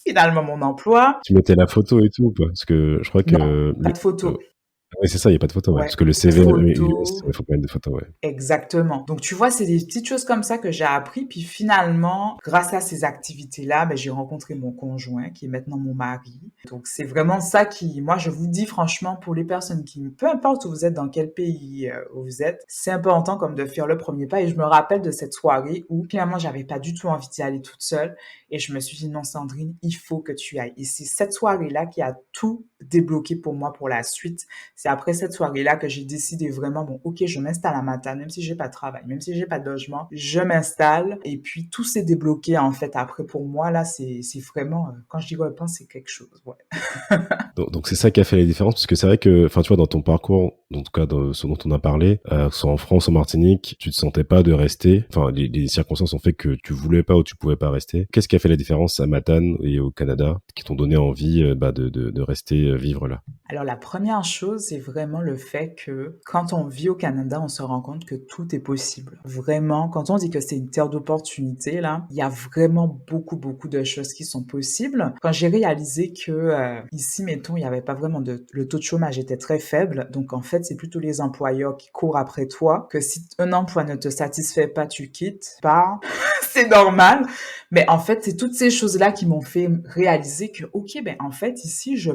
finalement mon emploi. Tu mettais la photo et tout ou pas? Parce que je crois Non, que pas de euh, photo. ouais, c'est ça, il y a pas de photo, ouais. Ouais, Parce que le pas de CV US, photo. il faut pas mettre de photo, ouais. Exactement. Donc, tu vois, c'est des petites choses comme ça que j'ai appris. Puis finalement, grâce à ces activités-là, j'ai rencontré mon conjoint, qui est maintenant mon mari. Donc, c'est vraiment ça qui, moi, je vous dis franchement, pour les personnes qui, peu importe où vous êtes, dans quel pays où vous êtes, c'est important comme de faire le premier pas. Et je me rappelle de cette soirée où, clairement, j'avais pas du tout envie d'y aller toute seule. Et je me suis dit, non, Sandrine, il faut que tu ailles. Et c'est cette soirée-là qui a tout débloqué pour moi pour la suite. C'est après cette soirée-là que j'ai décidé vraiment, bon, ok, je m'installe à Matane, même si j'ai pas de travail, même si j'ai pas de logement, je m'installe. Et puis, tout s'est débloqué, en fait, après pour moi, là, c'est vraiment, quand j'y repense, c'est quelque chose, ouais. Donc c'est ça qui a fait la différence, parce que c'est vrai que, enfin tu vois, dans ton parcours, en tout cas dans ce dont on a parlé, que ce soit en France ou en Martinique, tu te sentais pas de rester. Enfin, les circonstances ont fait que tu voulais pas ou tu pouvais pas rester. Qu'est-ce qui a fait la différence à Matane et au Canada, qui t'ont donné envie de rester vivre là? Alors, la première chose, c'est vraiment le fait que quand on vit au Canada, on se rend compte que tout est possible. Vraiment, quand on dit que c'est une terre d'opportunités, là, il y a vraiment beaucoup, beaucoup de choses qui sont possibles. Quand j'ai réalisé que ici, mettons, il n'y avait pas vraiment le taux de chômage était très faible. Donc, en fait, c'est plutôt les employeurs qui courent après toi, que si un emploi ne te satisfait pas, tu quittes. Pas, c'est normal. Mais en fait, c'est toutes ces choses-là qui m'ont fait réaliser que, ok, ben en fait, ici, je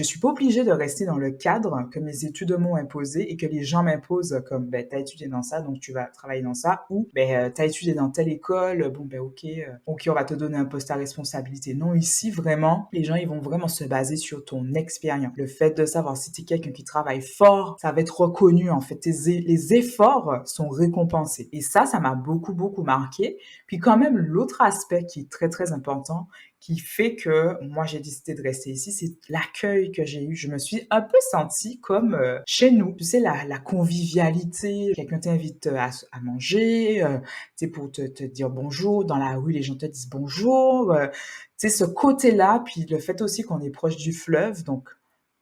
suis pas obligée de rester dans le cadre que mes études m'ont imposé et que les gens m'imposent comme, ben t'as étudié dans ça, donc tu vas travailler dans ça, ou ben t'as étudié dans telle école, bon ben ok, on va te donner un poste à responsabilité. Non, ici vraiment, les gens ils vont vraiment se baser sur ton expérience, le fait de savoir si t'es quelqu'un qui travaille fort, ça va être reconnu en fait, les efforts sont récompensés. Et ça m'a beaucoup beaucoup marqué. Puis quand même, l'autre aspect qui est très, très important, qui fait que moi, j'ai décidé de rester ici, c'est l'accueil que j'ai eu. Je me suis un peu sentie comme chez nous. Tu sais, la convivialité, quelqu'un t'invite à manger, tu sais, pour te dire bonjour. Dans la rue, les gens te disent bonjour. Tu sais, ce côté-là, puis le fait aussi qu'on est proche du fleuve, donc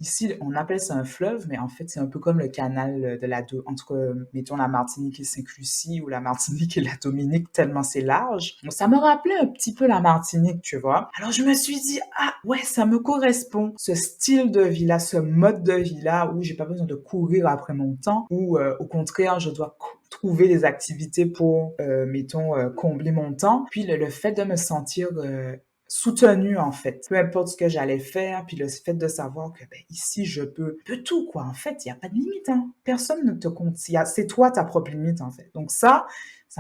ici, on appelle ça un fleuve, mais en fait, c'est un peu comme le canal entre, mettons, la Martinique et Saint-Lucie ou la Martinique et la Dominique, tellement c'est large. Donc, ça me rappelait un petit peu la Martinique, tu vois. Alors, je me suis dit, ah, ouais, ça me correspond. Ce style de vie-là, ce mode de vie-là, où j'ai pas besoin de courir après mon temps, où, au contraire, je dois trouver des activités pour, mettons, combler mon temps. Puis, le fait de me sentir soutenue en fait, peu importe ce que j'allais faire, puis le fait de savoir que ben, ici je peux tout quoi. En fait, il y a pas de limite, hein. Personne ne te compte. C'est toi ta propre limite en fait. Donc ça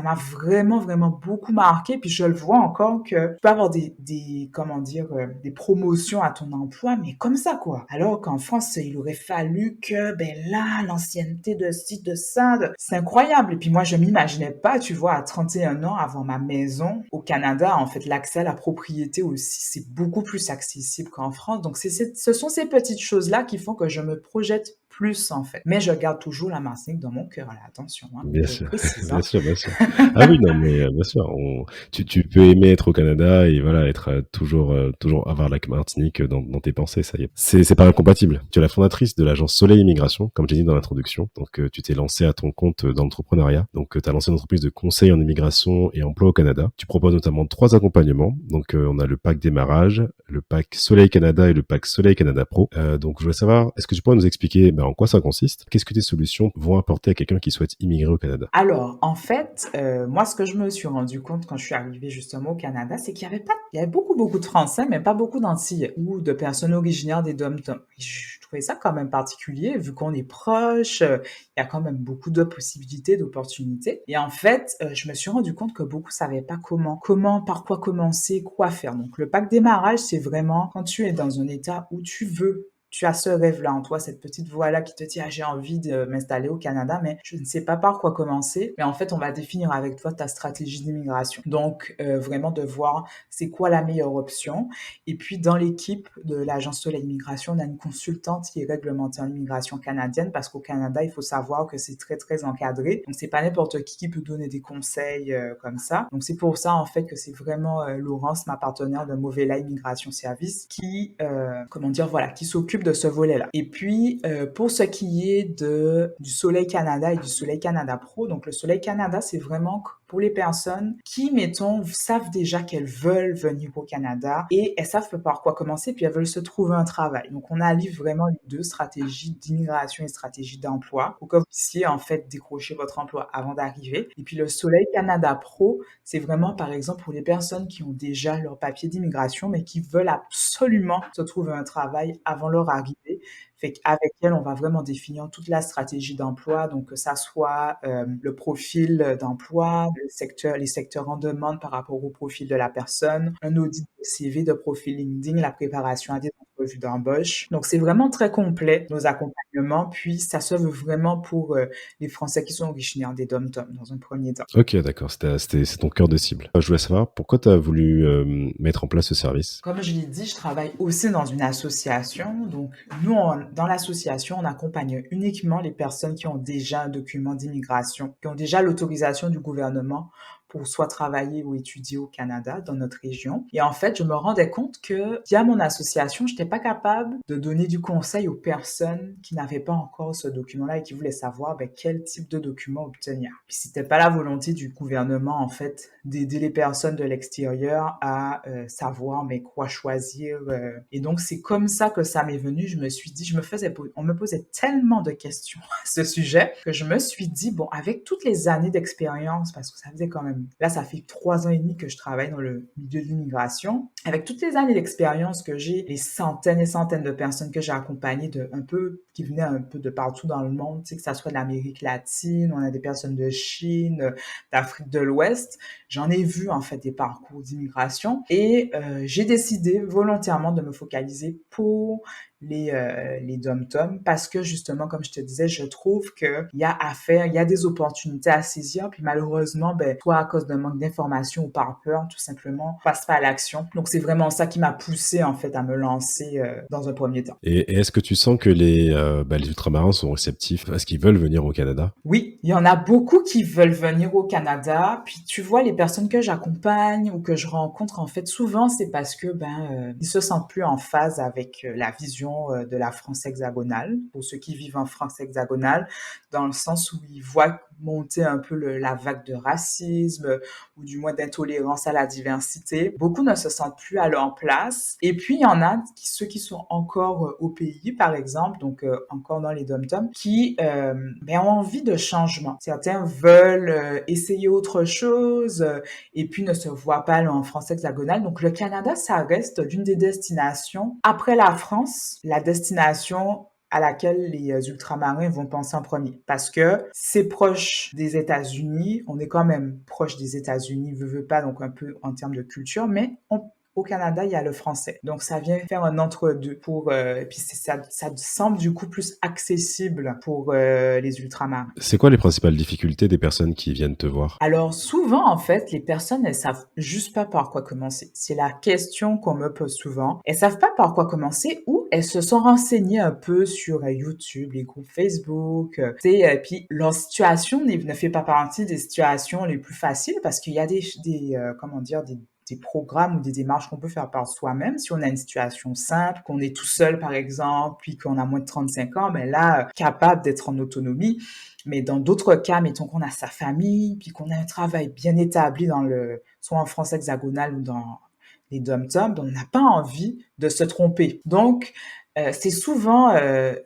m'a vraiment vraiment beaucoup marqué. Puis je le vois encore que tu peux avoir des comment dire des promotions à ton emploi, mais comme ça quoi. Alors qu'en France, il aurait fallu que ben là l'ancienneté de ci de ça, c'est incroyable. Et puis moi je m'imaginais pas, tu vois, à 31 ans avoir ma maison au Canada. En fait, l'accès à la propriété aussi, c'est beaucoup plus accessible qu'en France. Donc, ce sont ces petites choses-là qui font que je me projette plus, en fait. Mais je garde toujours la Martinique dans mon cœur, là, attention, hein, Bien je sûr, précise, bien hein. sûr, bien sûr. Ah oui, non, mais bien sûr, tu peux aimer être au Canada et voilà, être toujours avoir la Martinique dans tes pensées, ça y est. C'est pas incompatible. Tu es la fondatrice de l'agence Soleil Immigration, comme j'ai dit dans l'introduction. Donc, tu t'es lancée à ton compte dans l'entrepreneuriat. Donc, tu as lancé une entreprise de conseil en immigration et emploi au Canada. Tu proposes notamment 3 accompagnements. Donc, on a le pack démarrage, le pack Soleil Canada et le pack Soleil Canada Pro. Donc, je voulais savoir, est-ce que tu pourrais nous expliquer en quoi ça consiste? Qu'est-ce que tes solutions vont apporter à quelqu'un qui souhaite immigrer au Canada? Alors, en fait, moi, ce que je me suis rendu compte quand je suis arrivée justement au Canada, c'est qu'il y avait pas, il y avait beaucoup, beaucoup de Français, mais pas beaucoup d'Antillais ou de personnes originaires des Dom-Tom. Et je trouvais ça quand même particulier, vu qu'on est proche, il y a quand même beaucoup de possibilités, d'opportunités. Et en fait, je me suis rendu compte que beaucoup savaient pas par quoi commencer, quoi faire. Donc, le pack démarrage, c'est vraiment quand tu es dans un état où tu veux tu as ce rêve-là en toi, cette petite voix-là qui te dit: «Ah, j'ai envie de m'installer au Canada, mais je ne sais pas par quoi commencer». Mais en fait, on va définir avec toi ta stratégie d'immigration. Donc, vraiment de voir c'est quoi la meilleure option. Et puis, dans l'équipe de l'Agence Soleil Immigration, on a une consultante qui est réglementée en immigration canadienne parce qu'au Canada, il faut savoir que c'est très, très encadré. Donc, c'est pas n'importe qui peut donner des conseils comme ça. Donc, c'est pour ça, en fait, que c'est vraiment Laurence, ma partenaire de Movela Immigration Service, qui, voilà, qui s'occupe de ce volet-là. Et puis, pour ce qui est du Soleil Canada et du Soleil Canada Pro, donc le Soleil Canada, c'est vraiment pour les personnes qui, mettons, savent déjà qu'elles veulent venir au Canada et elles savent par quoi commencer, puis elles veulent se trouver un travail. Donc, on allie vraiment les deux stratégies d'immigration et stratégie d'emploi pour que vous puissiez, en fait, décrocher votre emploi avant d'arriver. Et puis, le Soleil Canada Pro, c'est vraiment, par exemple, pour les personnes qui ont déjà leur papier d'immigration, mais qui veulent absolument se trouver un travail avant leur arrivée. Fait qu'avec elle, on va vraiment définir toute la stratégie d'emploi, donc que ça soit le profil d'emploi, les secteurs en demande par rapport au profil de la personne, un audit de CV, de profil LinkedIn, la préparation à des entrevues d'embauche. Donc c'est vraiment très complet, nos accompagnements, puis ça se veut vraiment pour les Français qui sont originaires des dom-toms dans un premier temps. Ok, d'accord, c'est ton cœur de cible. Je voulais savoir pourquoi tu as voulu mettre en place ce service. Comme je l'ai dit, je travaille aussi dans une association. Donc, nous, dans l'association, on accompagne uniquement les personnes qui ont déjà un document d'immigration, qui ont déjà l'autorisation du gouvernement pour soit travailler ou étudier au Canada, dans notre région. Et en fait, je me rendais compte que via mon association, je n'étais pas capable de donner du conseil aux personnes qui n'avaient pas encore ce document-là et qui voulaient savoir quel type de document obtenir. Puis c'était pas la volonté du gouvernement, en fait, d'aider les personnes de l'extérieur à savoir quoi choisir. Et donc, c'est comme ça que ça m'est venu. Je me suis dit, on me posait tellement de questions à ce sujet que je me suis dit, bon, avec toutes les années d'expérience, parce que ça faisait quand même là, ça fait 3 ans et demi que je travaille dans le milieu de l'immigration. Avec toutes les années d'expérience que j'ai, les centaines et centaines de personnes que j'ai accompagnées qui venaient un peu de partout dans le monde, tu sais, que ça soit de l'Amérique latine, on a des personnes de Chine, d'Afrique de l'Ouest. J'en ai vu, en fait, des parcours d'immigration et j'ai décidé volontairement de me focaliser pour les dom-toms parce que justement, comme je te disais, je trouve qu'il y a à faire, il y a des opportunités à saisir, puis malheureusement, soit à cause d'un manque d'information ou par peur, tout simplement, on passe pas à l'action. Donc, c'est vraiment ça qui m'a poussé en fait à me lancer dans un premier temps. Et est-ce que tu sens que les ultramarins sont réceptifs à ce qu'ils veulent venir au Canada? Oui, il y en a beaucoup qui veulent venir au Canada. Puis tu vois, les personnes que j'accompagne ou que je rencontre, en fait, souvent, c'est parce que ils se sentent plus en phase avec la vision de la France hexagonale, pour ceux qui vivent en France hexagonale, dans le sens où ils voient monter un peu la vague de racisme ou du moins d'intolérance à la diversité. Beaucoup ne se sentent plus à leur place. Et puis, il y en a ceux qui sont encore au pays, par exemple, donc encore dans les dom-toms, qui ont envie de changement. Certains veulent essayer autre chose et puis ne se voient pas là, en France hexagonale. Donc, le Canada, ça reste l'une des destinations, après la France, la destination à laquelle les ultramarins vont penser en premier. Parce que c'est proche des États-Unis, on est quand même proche des États-Unis, veut pas, donc un peu en termes de culture, mais au Canada, il y a le français. Donc, ça vient faire un entre-deux puis ça semble du coup plus accessible pour les ultramarins. C'est quoi les principales difficultés des personnes qui viennent te voir? Alors, souvent, en fait, les personnes, elles savent juste pas par quoi commencer. C'est la question qu'on me pose souvent. Elles savent pas par quoi commencer ou elles se sont renseignées un peu sur YouTube, les groupes Facebook, puis leur situation ne fait pas partie des situations les plus faciles parce qu'il y a des programmes ou des démarches qu'on peut faire par soi-même. Si on a une situation simple, qu'on est tout seul par exemple, puis qu'on a moins de 35 ans, là, capable d'être en autonomie. Mais dans d'autres cas, mettons qu'on a sa famille, puis qu'on a un travail bien établi soit en France hexagonale ou dans les dom-toms, on n'a pas envie de se tromper. Donc, c'est souvent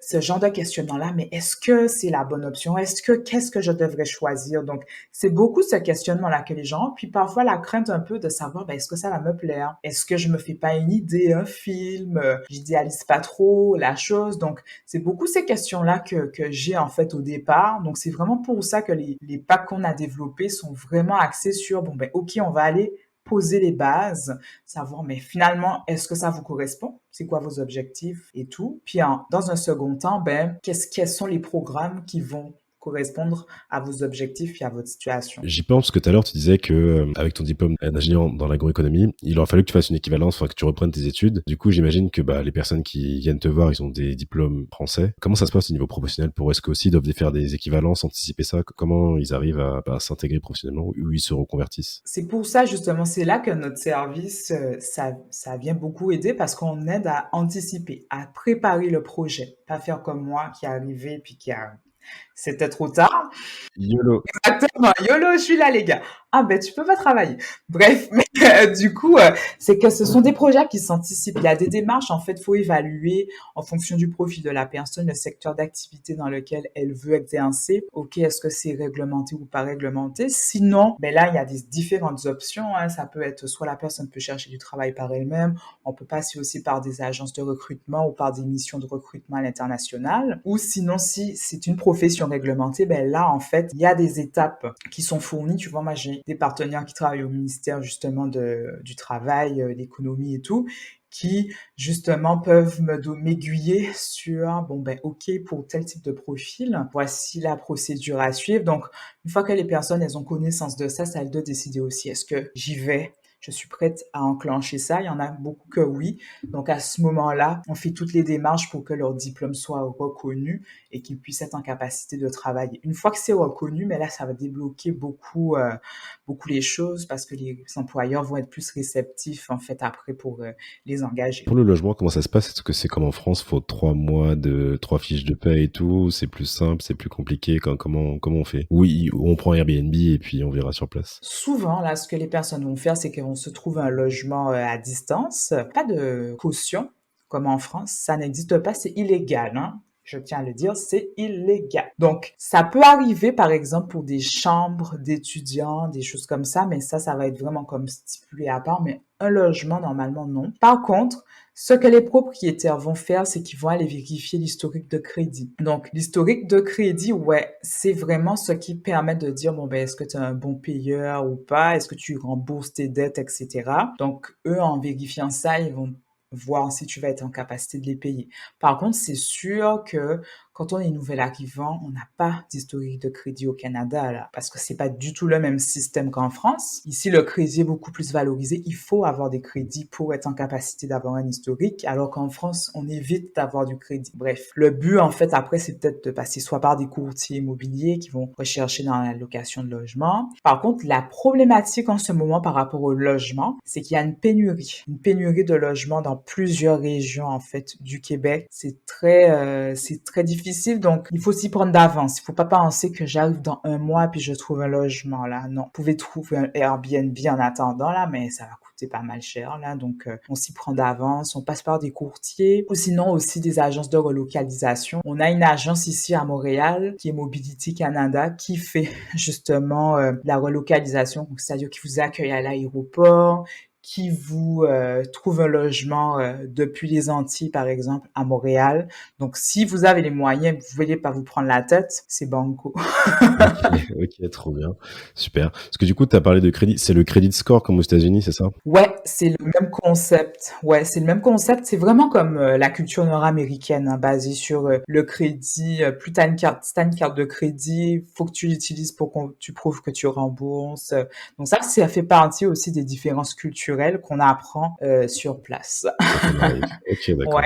ce genre de questionnement-là, mais est-ce que c'est la bonne option? Qu'est-ce que je devrais choisir? Donc, c'est beaucoup ce questionnement-là que les gens ont, puis parfois la crainte un peu de savoir, est-ce que ça va me plaire? Est-ce que je me fais pas une idée, un film? J'idéalise pas trop la chose. Donc, c'est beaucoup ces questions-là que j'ai en fait au départ. Donc, c'est vraiment pour ça que les packs qu'on a développés sont vraiment axés sur, ok, on va aller poser les bases, savoir, mais finalement, est-ce que ça vous correspond? C'est quoi vos objectifs et tout? Puis, dans un second temps, ben, quels sont les programmes qui vont correspondre à vos objectifs et à votre situation? J'y pense parce que tout à l'heure, tu disais que avec ton diplôme d'ingénieur dans l'agroéconomie, il aurait fallu que tu fasses une équivalence, enfin que tu reprennes tes études. Du coup, j'imagine que les personnes qui viennent te voir, ils ont des diplômes français. Comment ça se passe au niveau professionnel pour eux? Est-ce qu'aussi ils doivent faire des équivalences, anticiper ça? Comment ils arrivent à s'intégrer professionnellement ou ils se reconvertissent? C'est pour ça, justement, c'est là que notre service, ça vient beaucoup aider parce qu'on aide à anticiper, à préparer le projet. Pas faire comme moi qui est arrivé puis c'était trop tard. YOLO. Exactement. YOLO, je suis là, les gars. Ah, ben, tu peux pas travailler. Bref, mais du coup, c'est que ce sont des projets qui s'anticipent. Il y a des démarches, en fait, faut évaluer en fonction du profil de la personne, le secteur d'activité dans lequel elle veut exercer. OK, est-ce que c'est réglementé ou pas réglementé? Sinon, ben là, il y a des différentes options, hein. Ça peut être soit la personne peut chercher du travail par elle-même, on peut passer aussi par des agences de recrutement ou par des missions de recrutement à l'international. Ou sinon, si c'est une profession réglementée, ben là, en fait, il y a des étapes qui sont fournies. Tu vois, moi, j'ai des partenaires qui travaillent au ministère justement du travail, l'économie et tout, qui justement peuvent m'aiguiller sur bon ben ok pour tel type de profil, voici la procédure à suivre. Donc une fois que les personnes elles ont connaissance de ça, c'est à elles de décider aussi est-ce que j'y vais, je suis prête à enclencher ça. Il y en a beaucoup que oui. Donc à ce moment-là, on fait toutes les démarches pour que leur diplôme soit reconnu et qu'ils puissent être en capacité de travailler. Une fois que c'est reconnu, mais là ça va débloquer beaucoup les choses parce que les employeurs vont être plus réceptifs en fait après pour les engager. Pour le logement, comment ça se passe? Est-ce que c'est comme en France, faut 3 mois de 3 fiches de paie et tout? C'est plus simple, c'est plus compliqué? Comment on fait? Oui, on prend Airbnb et puis on verra sur place. Souvent, là, ce que les personnes vont faire, c'est qu'elles vont se trouver un logement à distance. Pas de caution, comme en France. Ça n'existe pas, c'est illégal, hein. Je tiens à le dire, c'est illégal. Donc, ça peut arriver, par exemple, pour des chambres d'étudiants, des choses comme ça, mais ça va être vraiment comme stipulé à part. Mais un logement, normalement, non. Par contre, ce que les propriétaires vont faire, c'est qu'ils vont aller vérifier l'historique de crédit. Donc, l'historique de crédit, ouais, c'est vraiment ce qui permet de dire, bon, ben, est-ce que tu es un bon payeur ou pas? Est-ce que tu rembourses tes dettes, etc. Donc, eux, en vérifiant ça, ils vont voir si tu vas être en capacité de les payer. Par contre, c'est sûr que quand on est nouvel arrivant, on n'a pas d'historique de crédit au Canada, là, parce que c'est pas du tout le même système qu'en France. Ici, le crédit est beaucoup plus valorisé. Il faut avoir des crédits pour être en capacité d'avoir un historique, alors qu'en France, on évite d'avoir du crédit. Bref, le but, en fait, après, c'est peut-être de passer soit par des courtiers immobiliers qui vont rechercher dans la location de logement. Par contre, la problématique en ce moment par rapport au logement, c'est qu'il y a une pénurie de logements dans plusieurs régions, en fait, du Québec. C'est très difficile. Donc, il faut s'y prendre d'avance. Il faut pas penser que j'arrive dans un mois puis je trouve un logement, là. Non. Vous pouvez trouver un Airbnb en attendant, là, mais ça va coûter pas mal cher, là. Donc, on s'y prend d'avance. On passe par des courtiers ou sinon aussi des agences de relocalisation. On a une agence ici à Montréal qui est Mobility Canada qui fait justement la relocalisation. Donc, c'est-à-dire qui vous accueille à l'aéroport, qui vous trouve un logement depuis les Antilles, par exemple, à Montréal. Donc, si vous avez les moyens, vous voulez pas vous prendre la tête, c'est banco. Ok, trop bien. Super. Parce que du coup, tu as parlé de crédit. C'est le credit score comme aux États-Unis, c'est ça? Ouais, c'est le même concept. Ouais, c'est le même concept. C'est vraiment comme la culture nord-américaine, hein, basée sur le crédit. Plus t'as si t'as une carte de crédit, faut que tu l'utilises pour que tu prouves que tu rembourses. Donc ça fait partie aussi des différences culturelles qu'on apprend sur place. Quand on arrive. Ok, Ouais. d'accord.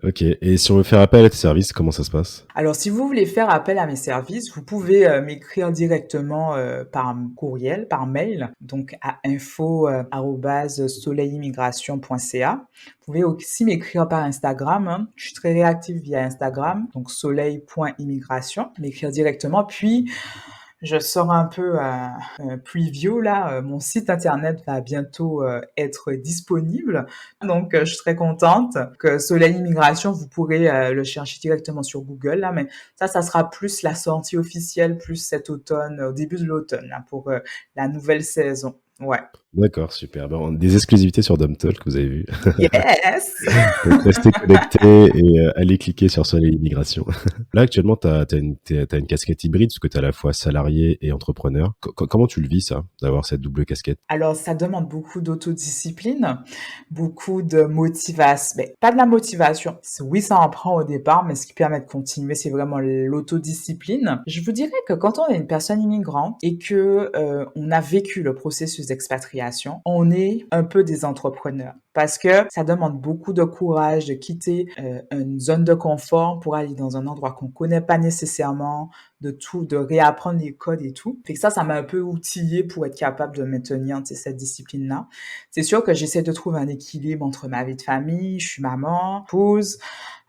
Ok. Et si on veut faire appel à tes services, comment ça se passe? Alors, si vous voulez faire appel à mes services, vous pouvez m'écrire directement par courriel, par mail, donc à info@soleilimmigration.ca. Vous pouvez aussi m'écrire par Instagram, hein. Je suis très réactive via Instagram, donc soleil.immigration, m'écrire directement. Puis, je sors un peu un preview là. Mon site internet va bientôt être disponible, donc je suis très contente que Soleil Immigration, vous pourrez le chercher directement sur Google là, mais ça sera plus la sortie officielle, plus cet automne, au début de l'automne là, pour la nouvelle saison. Ouais. D'accord, super. Ben, des exclusivités sur Dumtalk, vous avez vu. Yes! Donc restez connectés et allez cliquer sur Soleil Immigration. Là, actuellement, tu as une casquette hybride parce que tu es à la fois salarié et entrepreneur. Comment tu le vis, ça, d'avoir cette double casquette? Alors, ça demande beaucoup d'autodiscipline, beaucoup de motivation. Mais pas de la motivation. Oui, ça en prend au départ, mais ce qui permet de continuer, c'est vraiment l'autodiscipline. Je vous dirais que quand on est une personne immigrante et que on a vécu le processus d'expatriation, on est un peu des entrepreneurs parce que ça demande beaucoup de courage de quitter une zone de confort pour aller dans un endroit qu'on connaît pas nécessairement, de réapprendre les codes et tout. Fait que ça m'a un peu outillé pour être capable de maintenir, tu sais, cette discipline-là. C'est sûr que j'essaie de trouver un équilibre entre ma vie de famille, je suis maman, épouse,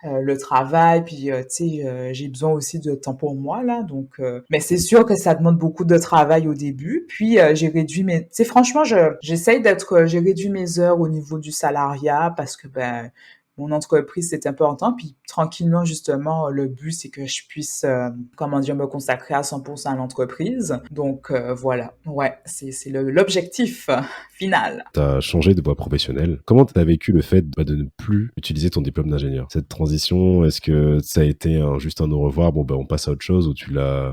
le travail, puis tu sais, j'ai besoin aussi de temps pour moi là, donc. Mais c'est sûr que ça demande beaucoup de travail au début. Puis j'ai réduit mes, tu sais, franchement, j'essaye d'être, j'ai réduit mes heures au niveau du salariat parce que ben mon entreprise, c'est important. Puis tranquillement, justement, le but, c'est que je puisse, comment dire, me consacrer à 100% à l'entreprise. Donc voilà, ouais, c'est l'objectif final. Tu as changé de voie professionnelle. Comment tu as vécu le fait de ne plus utiliser ton diplôme d'ingénieur? Cette transition, est-ce que ça a été juste un au revoir, bon ben on passe à autre chose, ou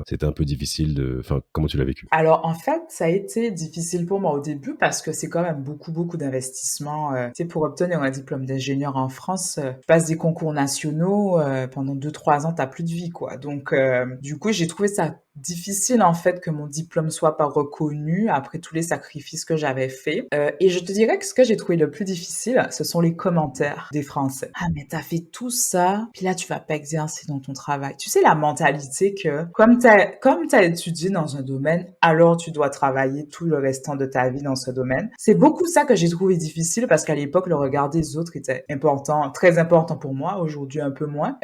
c'était un peu difficile enfin, comment tu l'as vécu? Alors en fait, ça a été difficile pour moi au début parce que c'est quand même beaucoup, beaucoup d'investissement. Tu sais, pour obtenir un diplôme d'ingénieur en France, tu passes des concours nationaux, pendant 2, 3 ans, t'as plus de vie, quoi. Donc du coup, j'ai trouvé ça difficile en fait que mon diplôme soit pas reconnu après tous les sacrifices que j'avais faits. Et je te dirais que ce que j'ai trouvé le plus difficile, ce sont les commentaires des Français. Ah mais t'as fait tout ça, puis là tu vas pas exercer dans ton travail. Tu sais la mentalité que comme t'as étudié dans un domaine, alors tu dois travailler tout le restant de ta vie dans ce domaine. C'est beaucoup ça que j'ai trouvé difficile parce qu'à l'époque le regard des autres était important, très important pour moi. Aujourd'hui un peu moins.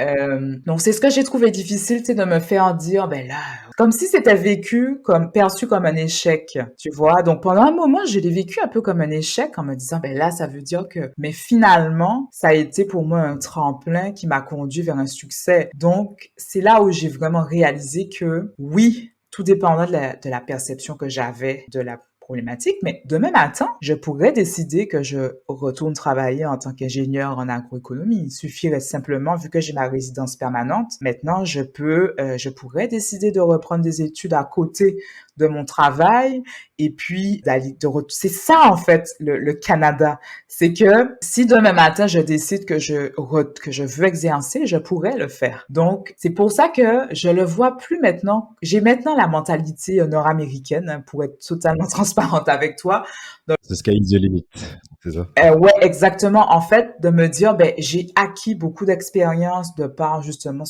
Donc c'est ce que j'ai trouvé difficile, tu sais, de me faire dire ben là comme si c'était vécu comme perçu comme un échec, tu vois. Donc pendant un moment, je l'ai vécu un peu comme un échec en me disant ben là ça veut dire que mais finalement, ça a été pour moi un tremplin qui m'a conduit vers un succès. Donc c'est là où j'ai vraiment réalisé que oui, tout dépendra de la perception que j'avais de la problématique, mais demain matin, je pourrais décider que je retourne travailler en tant qu'ingénieur en agroéconomie. Il suffirait simplement, vu que j'ai ma résidence permanente, maintenant je pourrais décider de reprendre des études à côté de mon travail et puis c'est ça en fait le Canada, c'est que si demain matin je décide que je veux exercer, je pourrais le faire. Donc c'est pour ça que je le vois plus maintenant. J'ai maintenant la mentalité nord-américaine, hein, pour être totalement transparente avec toi. The sky is the limit, c'est ça? Ouais, exactement. En fait, de me dire, ben, j'ai acquis beaucoup d'expérience de par justement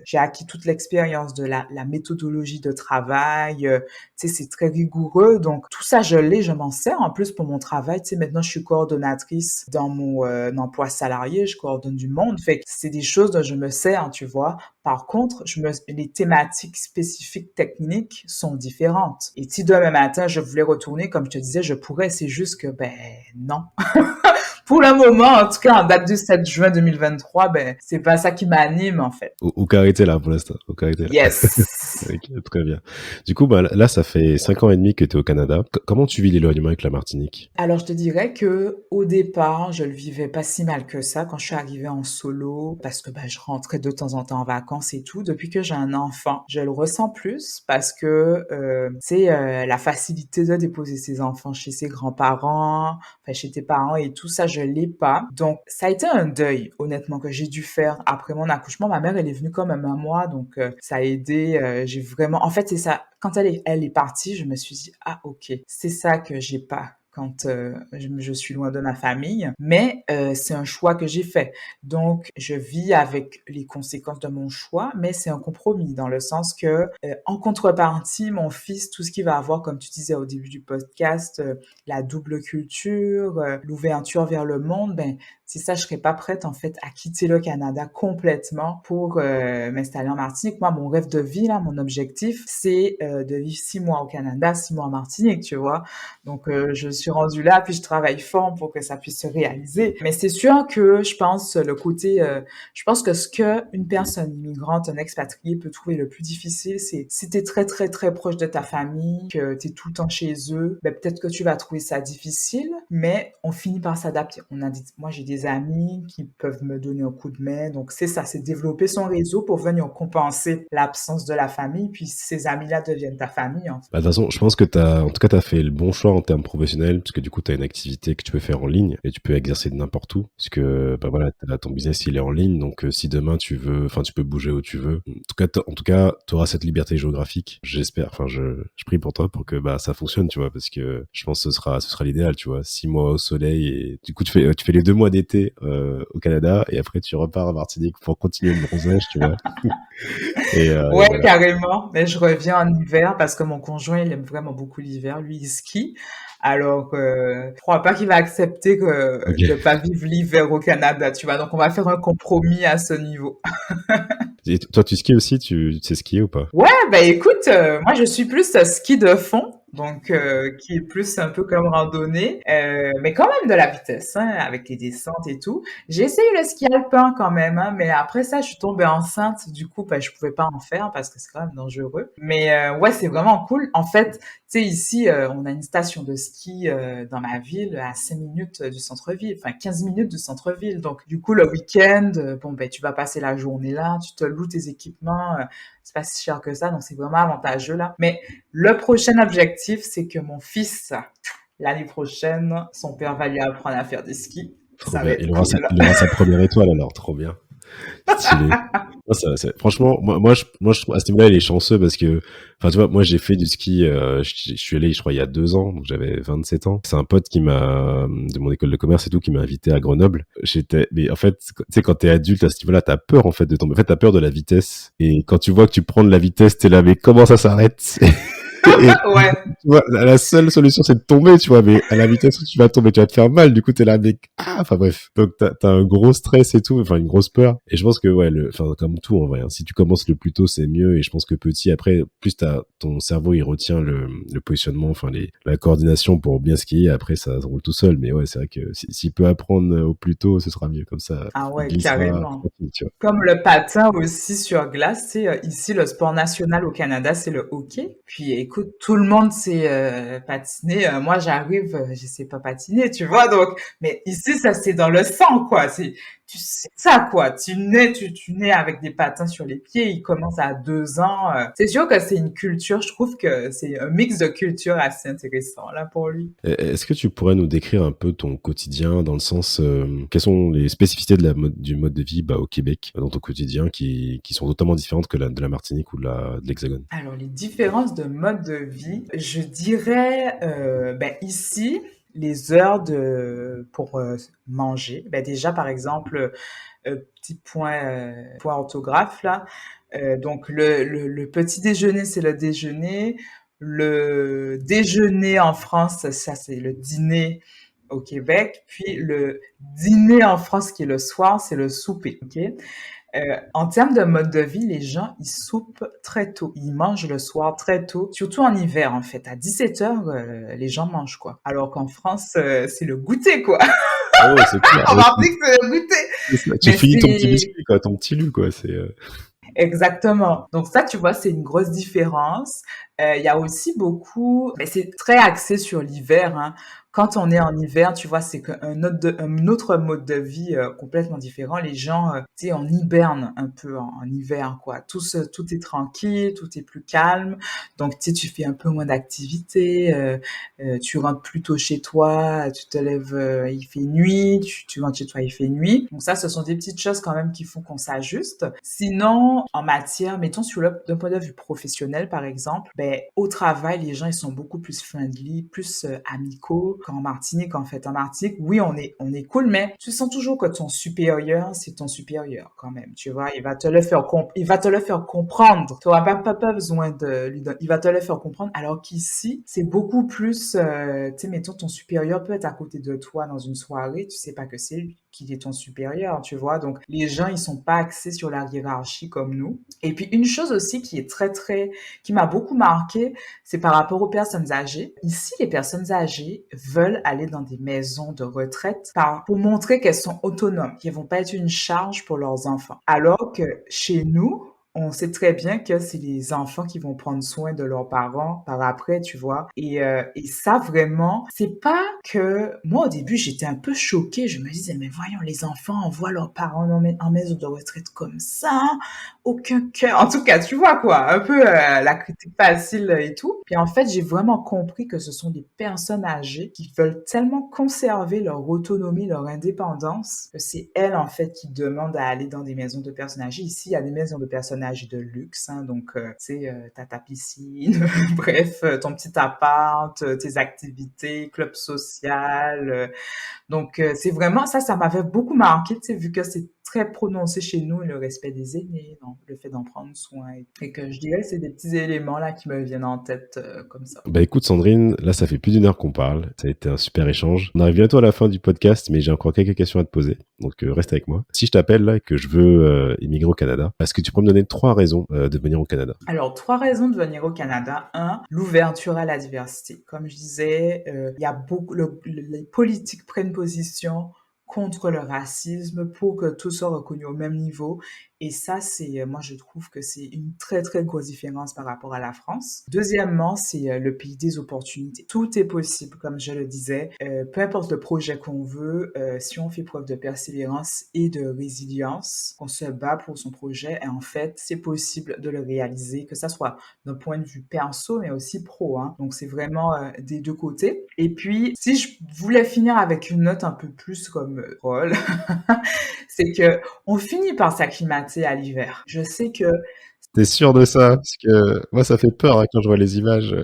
j'ai acquis toute l'expérience de la méthodologie de travail. Tu sais, c'est très rigoureux. Donc, tout ça, je l'ai, je m'en sers en plus pour mon travail. Tu sais, maintenant, je suis coordonnatrice dans mon emploi salarié. Je coordonne du monde. Fait que c'est des choses dont je me sers, tu vois. Par contre, les thématiques spécifiques techniques sont différentes. Et si demain matin, je voulais retourner, comme je te disais, je pourrais. C'est juste que, ben, non. Pour le moment, en tout cas, en date du 7 juin 2023, ben, c'est pas ça qui m'anime, en fait. Au carité là pour l'instant, au carité là. Yes. Ok, très bien. Du coup, bah, là, ça fait 5 ans et demi que tu es au Canada. Comment tu vis l'éloignement avec la Martinique? Alors, je te dirais que au départ, je le vivais pas si mal que ça quand je suis arrivée en solo, parce que ben, je rentrais de temps en temps en vacances et tout. Depuis que j'ai un enfant, je le ressens plus parce que c'est la facilité de déposer ses enfants chez ses grands-parents, enfin chez tes parents et tout ça, je l'ai pas. Donc, ça a été un deuil, honnêtement, que j'ai dû faire après mon accouchement. Ma mère, elle est venue quand même un mois, donc ça a aidé. J'ai vraiment, en fait, c'est ça. Quand elle est partie, je me suis dit ah ok, c'est ça que j'ai pas quand je suis loin de ma famille, mais c'est un choix que j'ai fait. Donc, je vis avec les conséquences de mon choix, mais c'est un compromis dans le sens que, en contrepartie, mon fils, tout ce qu'il va avoir, comme tu disais au début du podcast, la double culture, l'ouverture vers le monde, ben C'est ça, je serais pas prête, en fait, à quitter le Canada complètement pour m'installer en Martinique. Moi, mon rêve de vie, là, mon objectif, c'est de vivre 6 mois au Canada, 6 mois en Martinique, tu vois. Donc, je suis rendue là, puis je travaille fort pour que ça puisse se réaliser. Mais c'est sûr que je pense le côté, je pense que ce que une personne immigrante, un expatrié peut trouver le plus difficile, c'est si t'es très, très, très proche de ta famille, que t'es tout le temps chez eux, ben peut-être que tu vas trouver ça difficile, mais on finit par s'adapter. Moi, j'ai des amis qui peuvent me donner un coup de main. Donc, c'est ça, c'est développer son réseau pour venir compenser l'absence de la famille, puis ces amis-là deviennent ta famille, en fait. Bah, de toute façon, je pense que en tout cas, t'as fait le bon choix en termes professionnels, parce que du coup, t'as une activité que tu peux faire en ligne et tu peux exercer de n'importe où, parce que, bah voilà, ton business, il est en ligne, donc si demain tu peux bouger où tu veux. En tout cas, t'auras cette liberté géographique. J'espère, je prie pour toi pour que, bah, ça fonctionne, tu vois, parce que je pense que ce sera l'idéal, tu vois. 6 mois au soleil et du coup, tu fais les 2 mois d'été, au Canada et après tu repars à Martinique pour continuer le bronzage, tu vois. Et Ouais, voilà. carrément. Mais je reviens en hiver parce que mon conjoint, il aime vraiment beaucoup l'hiver. Lui, il skie. Alors, je crois pas qu'il va accepter de Ok. pas vivre l'hiver au Canada, tu vois. Donc, on va faire un compromis à ce niveau. Et toi, tu skis aussi? Tu sais skier ou pas? Ouais, bah écoute, moi je suis plus ski de fond, donc qui est plus un peu comme randonnée, mais quand même de la vitesse, hein, avec les descentes et tout. J'ai essayé le ski alpin quand même, hein, mais après ça, je suis tombée enceinte, du coup, bah, je pouvais pas en faire parce que c'est quand même dangereux. Mais ouais, c'est vraiment cool. En fait, tu sais, ici, on a une station de ski dans ma ville à 5 minutes du centre-ville, enfin 15 minutes du centre-ville. Donc du coup, le week-end, bon, ben tu vas passer la journée là, tu te loues tes équipements. C'est pas si cher que ça, donc c'est vraiment avantageux là. Mais le prochain objectif, c'est que mon fils, l'année prochaine, son père va lui apprendre à faire du ski. Trop Ça va bien. être cool. Il aura sa première étoile alors, trop bien. Stylé. Non, franchement, je trouve à ce niveau-là, il est chanceux parce que, enfin, tu vois, moi, j'ai fait du ski, je suis allé, je crois, il y a 2 ans, donc j'avais 27 ans. C'est un pote de mon école de commerce et tout, qui m'a invité à Grenoble. Mais en fait, tu sais, quand t'es adulte à ce niveau-là, t'as peur, en fait, de tomber. En fait, t'as peur de la vitesse. Et quand tu vois que tu prends de la vitesse, t'es là, mais comment ça s'arrête? Et Ouais. tu vois, la seule solution, c'est de tomber, tu vois, mais à la vitesse où tu vas tomber, tu vas te faire mal, du coup, t'es là, mais, enfin bref. Donc, t'as un gros stress et tout, enfin, une grosse peur. Et je pense que, ouais, enfin, comme tout, en vrai, hein, si tu commences le plus tôt, c'est mieux, et je pense que petit, après, plus ton cerveau, il retient le positionnement, enfin, la coordination pour bien skier, après, ça roule tout seul. Mais ouais, c'est vrai que s'il peut apprendre au plus tôt, ce sera mieux, comme ça, Ah il ouais, glissera carrément. tranquille, tu vois. Comme le patin aussi sur glace, c'est ici le sport national au Canada, c'est le hockey. Puis écoute, tout le monde sait patiner. Moi, j'arrive, je sais pas patiner, tu vois. Donc, mais ici, ça c'est dans le sang, quoi. C'est tu sais ça, quoi. Tu nais avec des patins sur les pieds. Ils commencent à 2 ans. C'est sûr que c'est une culture. Je trouve que c'est un mix de culture assez intéressant là pour lui. Est-ce que tu pourrais nous décrire un peu ton quotidien dans le sens, quelles sont les spécificités du mode de vie bah, au Québec, dans ton quotidien, qui sont totalement différentes que de la Martinique ou de l'Hexagone? Alors, les différences de mode de vie, je dirais, ben, ici, les heures pour manger, ben, déjà, par exemple, petit point orthographe là, donc le petit déjeuner, c'est le déjeuner. Le déjeuner en France, ça, c'est le dîner au Québec. Puis le dîner en France, qui est le soir, c'est le souper. Ok. En termes de mode de vie, les gens, ils soupent très tôt. Ils mangent le soir très tôt, surtout en hiver, en fait. À 17 heures, les gens mangent, quoi. Alors qu'en France, c'est le goûter, quoi. Ah ouais, c'est clair. En Martinique, c'est le goûter. Tu Mais finis ton petit c'est biscuit, quoi, ton petit lu, quoi. exactement. Donc ça, tu vois, c'est une grosse différence. Il y a aussi beaucoup, mais c'est très axé sur l'hiver, hein. Quand on est en hiver, tu vois, c'est un autre mode de vie complètement différent. Les gens, tu sais, on hiberne un peu en hiver, quoi. Tout est tranquille, tout est plus calme. Donc, tu sais, tu fais un peu moins d'activité. Tu rentres plus tôt chez toi, tu te lèves, il fait nuit, tu rentres chez toi, il fait nuit. Donc ça, ce sont des petites choses quand même qui font qu'on s'ajuste. Sinon, en matière, mettons d'un point de vue professionnel, par exemple, ben, au travail, les gens, ils sont beaucoup plus friendly, plus amicaux. qu'en Martinique, en fait. En Martinique, oui, on est cool, mais tu sens toujours que ton supérieur, c'est ton supérieur quand même, tu vois. Il va te le faire comprendre. Tu n'auras pas besoin de lui donner. Il va te le faire comprendre. Alors qu'ici, c'est beaucoup plus, tu sais, mettons, ton supérieur peut être à côté de toi dans une soirée, tu sais pas que c'est lui qui est ton supérieur, tu vois. Donc, les gens, ils sont pas axés sur la hiérarchie comme nous. Et puis, une chose aussi qui est qui m'a beaucoup marqué, c'est par rapport aux personnes âgées. Ici, les personnes âgées veulent aller dans des maisons de retraite pour montrer qu'elles sont autonomes, qu'elles vont pas être une charge pour leurs enfants. Alors que chez nous, on sait très bien que c'est les enfants qui vont prendre soin de leurs parents par après, tu vois. Et ça, vraiment, c'est pas que... Moi, au début, j'étais un peu choquée. Je me disais, mais voyons, les enfants envoient leurs parents en maison de retraite comme ça. Aucun cœur. En tout cas, tu vois quoi, un peu la critique facile et tout. Puis en fait, j'ai vraiment compris que ce sont des personnes âgées qui veulent tellement conserver leur autonomie, leur indépendance, que c'est elles en fait qui demandent à aller dans des maisons de personnes âgées. Ici, il y a des maisons de personnes âgées de luxe, hein, donc tu sais, t'as ta piscine, bref, ton petit appart, tes activités, club social. Donc c'est vraiment ça m'avait beaucoup marqué, tu sais, vu que c'est très prononcé chez nous, le respect des aînés, donc le fait d'en prendre soin. Et que je dirais que c'est des petits éléments là qui me viennent en tête comme ça. Bah écoute Sandrine, là ça fait plus d'une heure qu'on parle, ça a été un super échange. On arrive bientôt à la fin du podcast, mais j'ai encore quelques questions à te poser, donc reste avec moi. Si je t'appelle là et que je veux immigrer au Canada, est-ce que tu pourrais me donner 3 raisons de venir au Canada? Alors, 3 raisons de venir au Canada. Un, l'ouverture à la diversité. Comme je disais, il y a beaucoup, les politiques prennent position contre le racisme pour que tout soit reconnu au même niveau. Et ça, moi, je trouve que c'est une très, très grosse différence par rapport à la France. Deuxièmement, c'est le pays des opportunités. Tout est possible, comme je le disais. Peu importe le projet qu'on veut, si on fait preuve de persévérance et de résilience, qu'on se bat pour son projet, et en fait, c'est possible de le réaliser, que ça soit d'un point de vue perso, mais aussi pro, hein. Donc, c'est vraiment des deux côtés. Et puis, si je voulais finir avec une note un peu plus comme drôle, c'est que on finit par s'acclimater à l'hiver. Je sais que T'es sûr de ça? Parce que moi ça fait peur hein, quand je vois les images.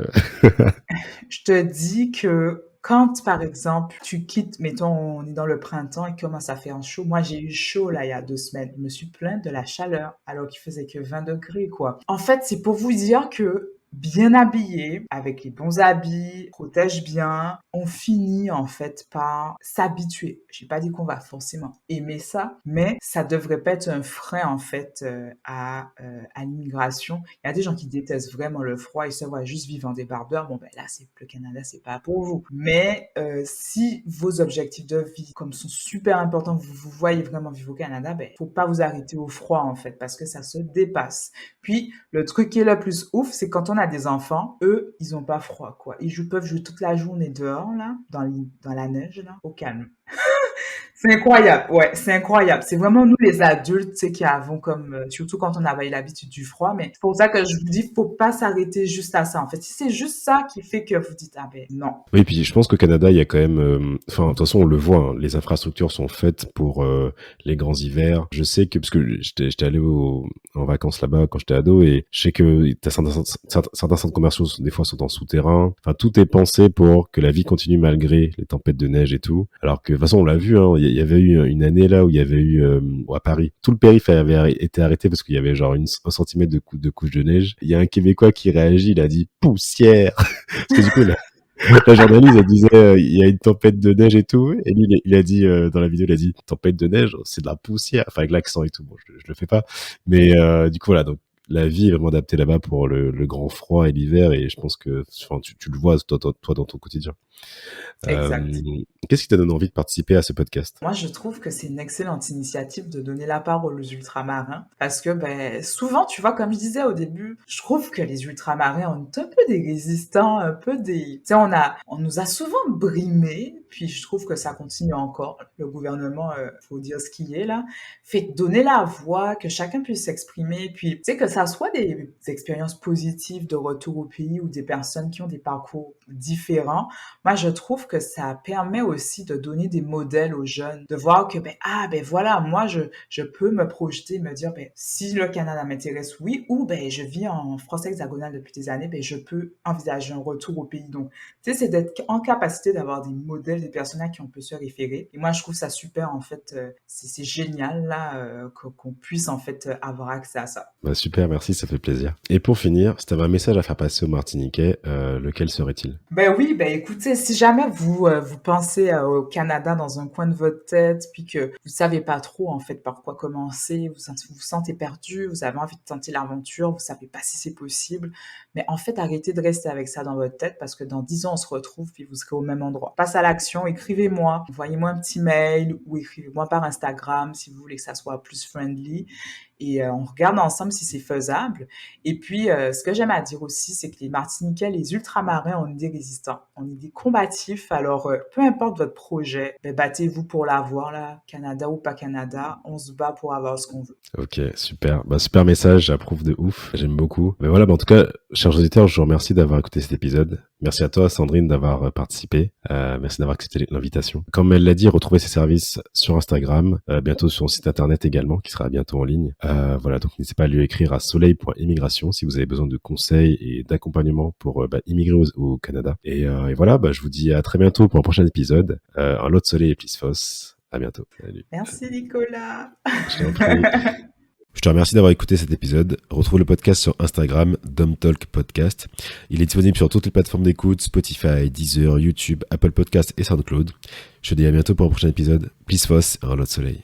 je te dis que quand, par exemple, tu quittes, mettons, on est dans le printemps et commence à faire chaud. Moi, j'ai eu chaud, là, il y a 2 semaines. Je me suis plainte de la chaleur, alors qu'il faisait que 20 degrés, quoi. En fait, c'est pour vous dire que bien habillé, avec les bons habits, protège bien, on finit, en fait, par s'habituer. J'ai pas dit qu'on va forcément aimer ça, mais ça devrait pas être un frein, en fait, à l'immigration. Il y a des gens qui détestent vraiment le froid, ils se voient juste vivre en débardeur. Bon, ben là, c'est le Canada, c'est pas pour vous. Mais si vos objectifs de vie, comme sont super importants, vous voyez vraiment vivre au Canada, ben faut pas vous arrêter au froid en fait, parce que ça se dépasse. Puis le truc qui est le plus ouf, c'est quand on a des enfants, eux, ils ont pas froid quoi. Peuvent jouer toute la journée dehors là, dans la neige là, au calme. C'est incroyable, ouais, c'est incroyable. C'est vraiment nous les adultes, tu sais, qui avons comme, surtout quand on avait l'habitude du froid, mais c'est pour ça que je vous dis, faut pas s'arrêter juste à ça. En fait, si c'est juste ça qui fait que vous dites, ah ben non. Oui, puis je pense qu'au Canada, il y a quand même... Enfin, de toute façon, on le voit, hein, les infrastructures sont faites pour les grands hivers. Je sais que, parce que j'étais allé en vacances là-bas quand j'étais ado, et je sais que certains centres commerciaux, des fois, sont en souterrain. Enfin, tout est pensé pour que la vie continue malgré les tempêtes de neige et tout. Alors que, de toute façon, on l'a vu, hein, il y avait eu une année là où il y avait eu, à Paris, tout le périph' avait été arrêté parce qu'il y avait genre 1 centimètre de couche de neige. Il y a un Québécois qui réagit, il a dit poussière. Parce que du coup, la journaliste, elle disait, il y a une tempête de neige et tout. Et lui, il a dit, dans la vidéo, il a dit, tempête de neige, c'est de la poussière. Enfin, avec l'accent et tout. Bon, je le fais pas. Mais, du coup, voilà. Donc, la vie est vraiment adaptée là-bas pour le grand froid et l'hiver. Et je pense que, enfin, tu le vois, toi, dans ton quotidien. Exact. Qu'est-ce qui t'a donné envie de participer à ce podcast? Moi, je trouve que c'est une excellente initiative de donner la parole aux ultramarins parce que ben, souvent, tu vois, comme je disais au début, je trouve que les ultramarins ont un peu des résistants, un peu des... Tu sais, on nous a souvent brimés, puis je trouve que ça continue encore. Le gouvernement, faut dire ce qu'il est là, fait donner la voix, que chacun puisse s'exprimer, puis tu sais que ça soit des expériences positives de retour au pays ou des personnes qui ont des parcours différents. Moi, je trouve que ça permet aussi de donner des modèles aux jeunes, de voir que ben voilà, moi je peux me projeter, me dire ben si le Canada m'intéresse, oui, ou ben je vis en France hexagonale depuis des années, ben je peux envisager un retour au pays. Donc, tu sais, c'est d'être en capacité d'avoir des modèles, des personnes à qui on peut se référer. Et moi, je trouve ça super, en fait, c'est génial, là, qu'on puisse, en fait, avoir accès à ça. Bah, super, merci, ça fait plaisir. Et pour finir, si tu avais un message à faire passer aux Martiniquais, lequel serait-il? Ben oui, ben écoutez, si jamais vous pensez au Canada dans un coin de votre tête, puis que vous savez pas trop, en fait, par quoi commencer, vous sentez perdu, vous avez envie de tenter l'aventure, vous savez pas si c'est possible, mais en fait, arrêtez de rester avec ça dans votre tête, parce que dans 10 ans, on se retrouve, puis vous serez au même endroit. Passe à l'action, écrivez-moi, envoyez-moi un petit mail, ou écrivez-moi par Instagram, si vous voulez que ça soit plus friendly, et on regarde ensemble si c'est faisable. Et puis, ce que j'aime à dire aussi, c'est que les Martiniquais, les Ultramarins, on est des résistants, on est des combatifs. Alors, peu importe votre projet, ben, battez-vous pour l'avoir, là, Canada ou pas Canada, on se bat pour avoir ce qu'on veut. Ok, super. Bah, super message, j'approuve de ouf. J'aime beaucoup. Mais voilà, bah, en tout cas, chers auditeurs, je vous remercie d'avoir écouté cet épisode. Merci à toi, Sandrine, d'avoir participé. Merci d'avoir accepté l'invitation. Comme elle l'a dit, retrouvez ses services sur Instagram, bientôt sur son site internet également, qui sera bientôt en ligne. Voilà, donc n'hésitez pas à lui écrire à soleil.immigration si vous avez besoin de conseils et d'accompagnement pour immigrer au Canada. Et voilà, bah, je vous dis à très bientôt pour un prochain épisode. Un lot de soleil et plus fausse. À bientôt. Salut. Merci, Nicolas. Je t'en prie. Je te remercie d'avoir écouté cet épisode. Retrouve le podcast sur Instagram, DomTalk Podcast. Il est disponible sur toutes les plateformes d'écoute, Spotify, Deezer, YouTube, Apple Podcast et SoundCloud. Je te dis à bientôt pour un prochain épisode. Peace, Foss, un lot de soleil.